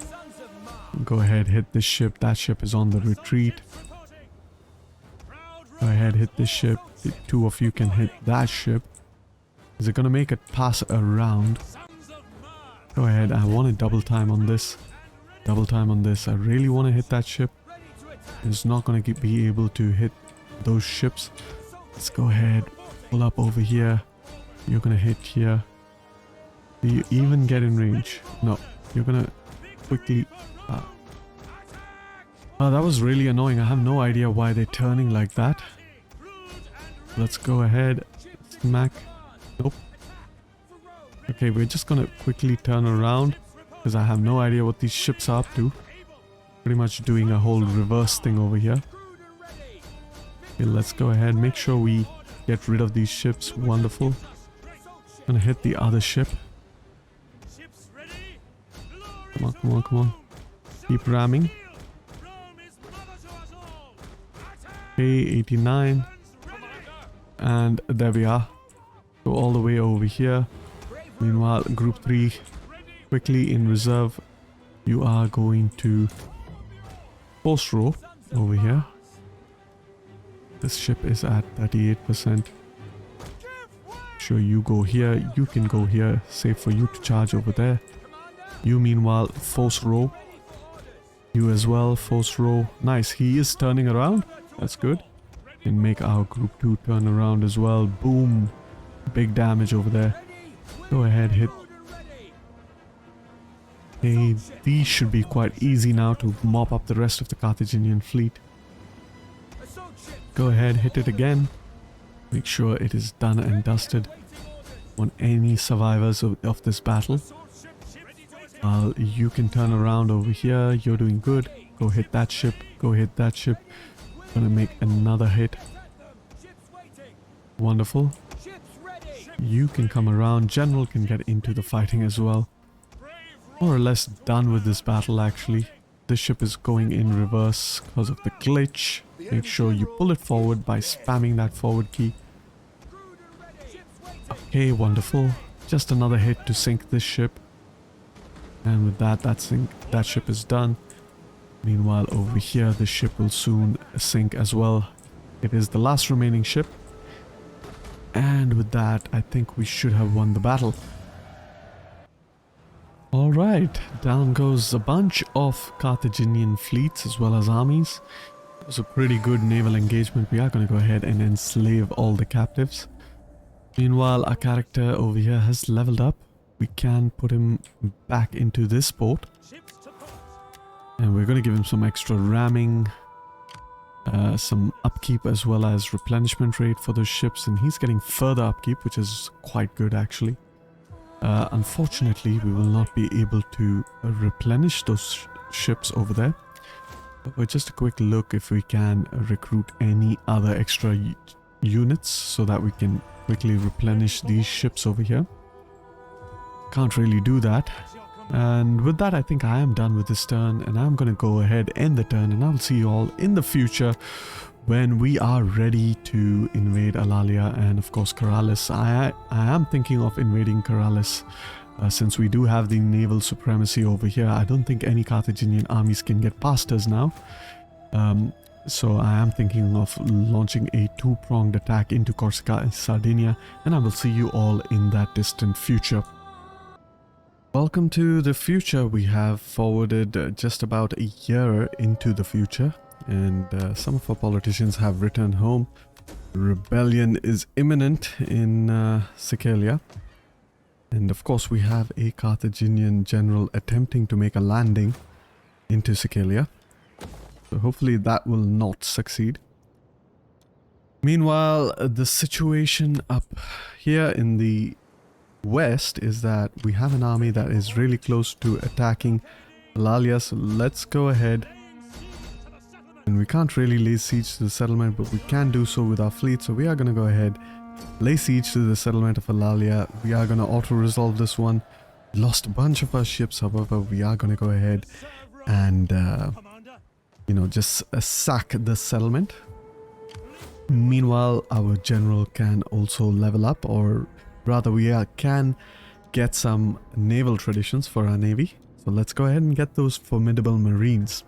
Go ahead, hit this ship. That ship is on the retreat. Go ahead, hit this ship. The 2 of you can hit that ship. Is it gonna make it pass around? Go ahead, I want to double time on this. Double time on this. I really want to hit that ship. It's not gonna be able to hit those ships. Let's go ahead, pull up over here. You're gonna hit here. Do you even get in range? No, you're gonna quickly... that was really annoying. I have no idea why they're turning like that. Let's go ahead. Mac. Nope. Okay, we're just gonna quickly turn around because I have no idea what these ships are up to. Pretty much doing a whole reverse thing over here. Okay, let's go ahead. Make sure we get rid of these ships. Wonderful. Gonna hit the other ship. Come on, come on, come on. Keep ramming. Okay, 89. And there we are. Go all the way over here. Meanwhile, Group 3, quickly in reserve. You are going to post row over here. This ship is at 38%. Sure, you go here. You can go here. Safe for you to charge over there. You meanwhile, force row. You as well, force row. Nice, he is turning around. That's good. Can make our group 2 turn around as well. Boom. Big damage over there. Go ahead, hit. Okay, these should be quite easy now to mop up the rest of the Carthaginian fleet. Go ahead, hit it again. Make sure it is done and dusted. Want any survivors of this battle. You can turn around over here. You're doing good. Go hit that ship. Go hit that ship. Gonna make another hit. Wonderful. You can come around. General can get into the fighting as well. More or less done with this battle actually. This ship is going in reverse because of the glitch. Make sure you pull it forward by spamming that forward key. Okay, wonderful. Just another hit to sink this ship. And with that, that ship is done. Meanwhile, over here, the ship will soon sink as well. It is the last remaining ship. And with that, I think we should have won the battle. Alright, down goes a bunch of Carthaginian fleets as well as armies. It was a pretty good naval engagement. We are going to go ahead and enslave all the captives. Meanwhile, our character over here has leveled up. We can put him back into this port. And we're going to give him some extra ramming, some upkeep as well as replenishment rate for those ships. And he's getting further upkeep, which is quite good actually. Unfortunately, we will not be able to replenish those ships over there. But just a quick look if we can recruit any other extra units so that we can quickly replenish these ships over here. Can't really do that. And with that, I think I am done with this turn, and I'm going to go ahead end the turn, and I'll see you all in the future when we are ready to invade Auxilia and of course Corrales. I am thinking of invading Corrales since we do have the naval supremacy over here. I don't think any Carthaginian armies can get past us now. So I am thinking of launching a two-pronged attack into Corsica and Sardinia, and I will see you all in that distant future. Welcome to the future. We have forwarded just about a year into the future, and some of our politicians have returned home. Rebellion is imminent in Sicilia, and of course we have a Carthaginian general attempting to make a landing into Sicilia. So hopefully that will not succeed. Meanwhile, the situation up here in the west is that we have an army that is really close to attacking Auxilia, so let's go ahead. And we can't really lay siege to the settlement, but we can do so with our fleet, so we are going to go ahead, lay siege to the settlement of Auxilia. We are going to auto-resolve this one. Lost a bunch of our ships, however, we are going to go ahead and you know, just sack the settlement. Meanwhile, our general can also level up, or rather we can get some naval traditions for our navy. So let's go ahead and get those formidable marines.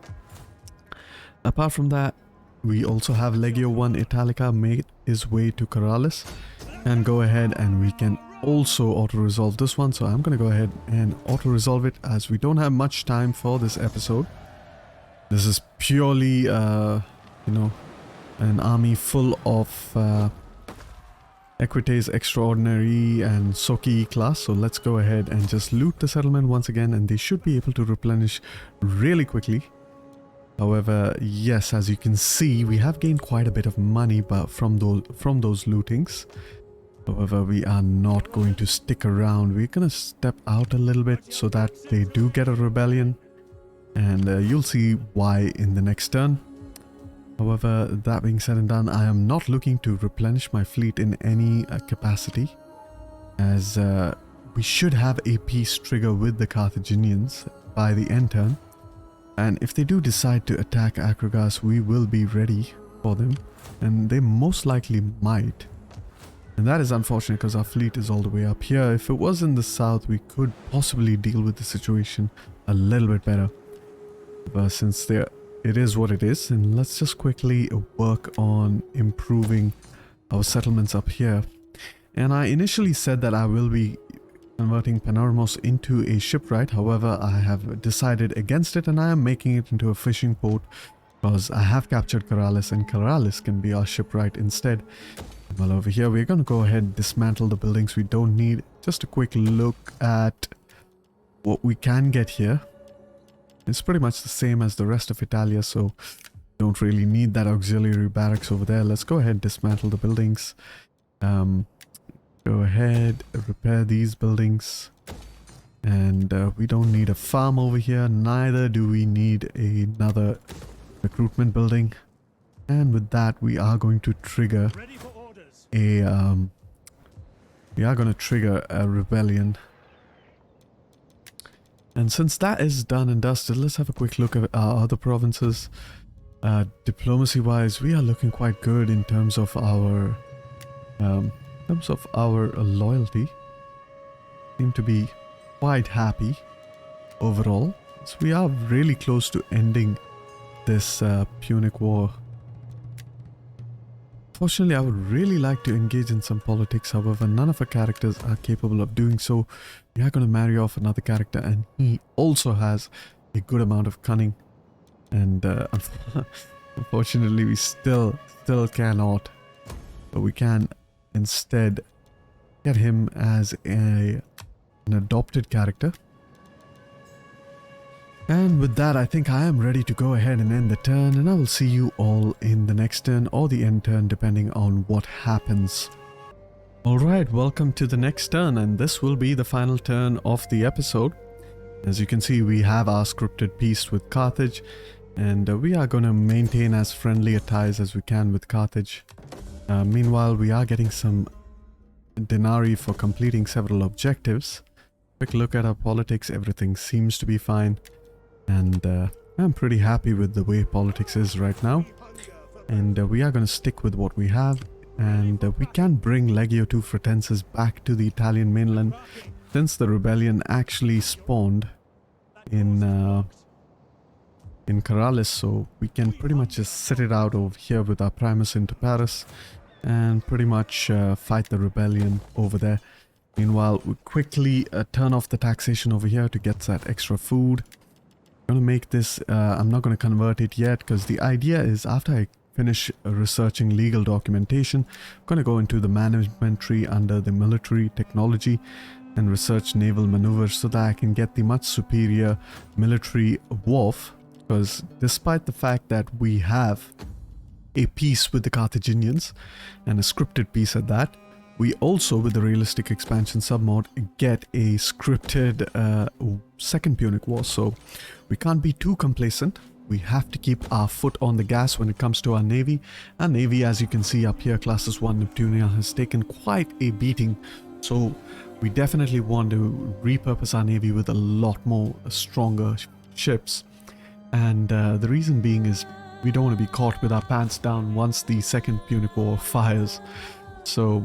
Apart from that, we also have Legio 1 Italica made his way to Corrales, and go ahead and we can also auto-resolve this one. So I'm going to go ahead and auto-resolve it as we don't have much time for this episode. This is purely, you know, an army full of Equites Extraordinary and Soki class. So let's go ahead and just loot the settlement once again, and they should be able to replenish really quickly. However, yes, as you can see, we have gained quite a bit of money but from those lootings. However, we are not going to stick around. We're going to step out a little bit so that they do get a rebellion. And you'll see why in the next turn. However, that being said and done, I am not looking to replenish my fleet in any capacity, as we should have a peace trigger with the Carthaginians by the end turn. And if they do decide to attack Acrogas, we will be ready for them, and they most likely might. And that is unfortunate because our fleet is all the way up here. If it was in the south, we could possibly deal with the situation a little bit better. But since it is what it is, and let's just quickly work on improving our settlements up here. And I initially said that I will be converting Panormos into a shipwright. However, I have decided against it, and I am making it into a fishing port because I have captured Corrales, and Corrales can be our shipwright instead. Well, over here we're going to go ahead and dismantle the buildings we don't need. Just a quick look at what we can get here. It's pretty much the same as the rest of Italia, so don't really need that auxiliary barracks over there. Let's go ahead and dismantle the buildings. Go ahead, repair these buildings. And we don't need a farm over here, neither do we need another recruitment building. And with that, we are going to trigger a rebellion. And since that is done and dusted, let's have a quick look at our other provinces. Diplomacy wise, we are looking quite good in terms of our loyalty. Seem to be quite happy overall. So we are really close to ending this Punic war. Fortunately, I would really like to engage in some politics. However, none of our characters are capable of doing so. We are going to marry off another character, and he also has a good amount of cunning. And unfortunately, we still cannot. But we can instead get him as an adopted character. And with that, I think I am ready to go ahead and end the turn, and I will see you all in the next turn or the end turn depending on what happens. Alright, welcome to the next turn, and this will be the final turn of the episode. As you can see, we have our scripted peace with Carthage, and we are going to maintain as friendly a ties as we can with Carthage. Meanwhile, we are getting some denarii for completing several objectives. Quick look at our politics, everything seems to be fine. And I'm pretty happy with the way politics is right now. And we are going to stick with what we have. And we can bring Legio II Fretensis back to the Italian mainland, since the rebellion actually spawned in Corrales. So we can pretty much just sit it out over here with our Primus into Paris and pretty much fight the rebellion over there. Meanwhile, we quickly turn off the taxation over here to get that extra food. I'm going to make this, I'm not going to convert it yet, because the idea is after I finish researching legal documentation, I'm going to go into the management tree under the military technology and research naval maneuvers so that I can get the much superior military wharf. Because despite the fact that we have a peace with the Carthaginians, and a scripted peace at that, we also, with the realistic expansion submod, get a scripted second Punic war. So we can't be too complacent. We have to keep our foot on the gas when it comes to our navy. Our navy, as you can see up here, Classes 1 Neptunia, has taken quite a beating. So we definitely want to repurpose our navy with a lot more stronger ships. And the reason being is we don't want to be caught with our pants down once the second Punic war fires. So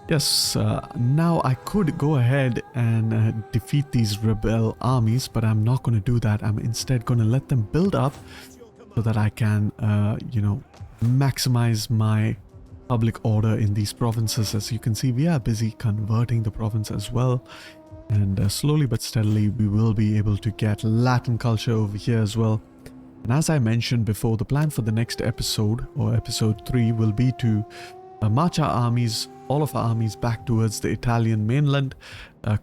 yes, now I could go ahead and defeat these rebel armies, but I'm not going to do that. I'm instead going to let them build up so that I can, maximize my public order in these provinces. As you can see, we are busy converting the province as well. And slowly but steadily, we will be able to get Latin culture over here as well. And as I mentioned before, the plan for the next episode, or episode 3, will be to march our armies, all of our armies, back towards the Italian mainland,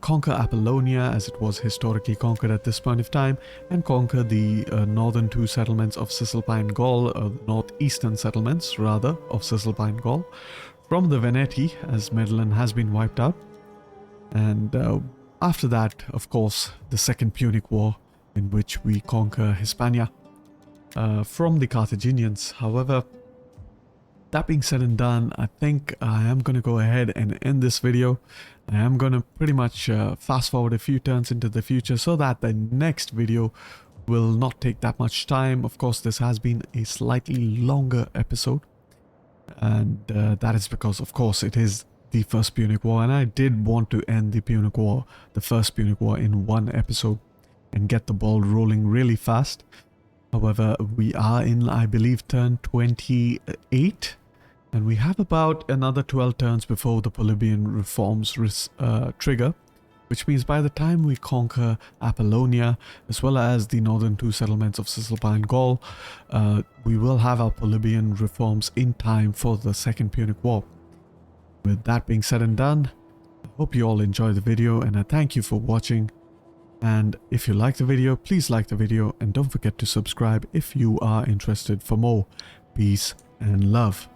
conquer Apollonia as it was historically conquered at this point of time, and conquer the northern 2 settlements of Cisalpine Gaul, northeastern settlements rather of Cisalpine Gaul. from the Veneti, as Medellin has been wiped out. And after that, of course, the Second Punic War, in which we conquer Hispania from the Carthaginians. However, that being said and done, I think I am going to go ahead and end this video. I am going to pretty much fast forward a few turns into the future so that the next video will not take that much time. Of course, this has been a slightly longer episode, and that is because, of course, it is the First Punic War, and I did want to end the Punic War, the First Punic War, in one episode and get the ball rolling really fast. However, we are in, I believe, turn 28, and we have about another 12 turns before the Polybian reforms trigger, which means by the time we conquer Apollonia, as well as the northern two settlements of Cisalpine Gaul, we will have our Polybian reforms in time for the Second Punic War. With that being said and done, I hope you all enjoyed the video, and I thank you for watching. And if you like the video, please like the video, and don't forget to subscribe if you are interested for more. Peace and love.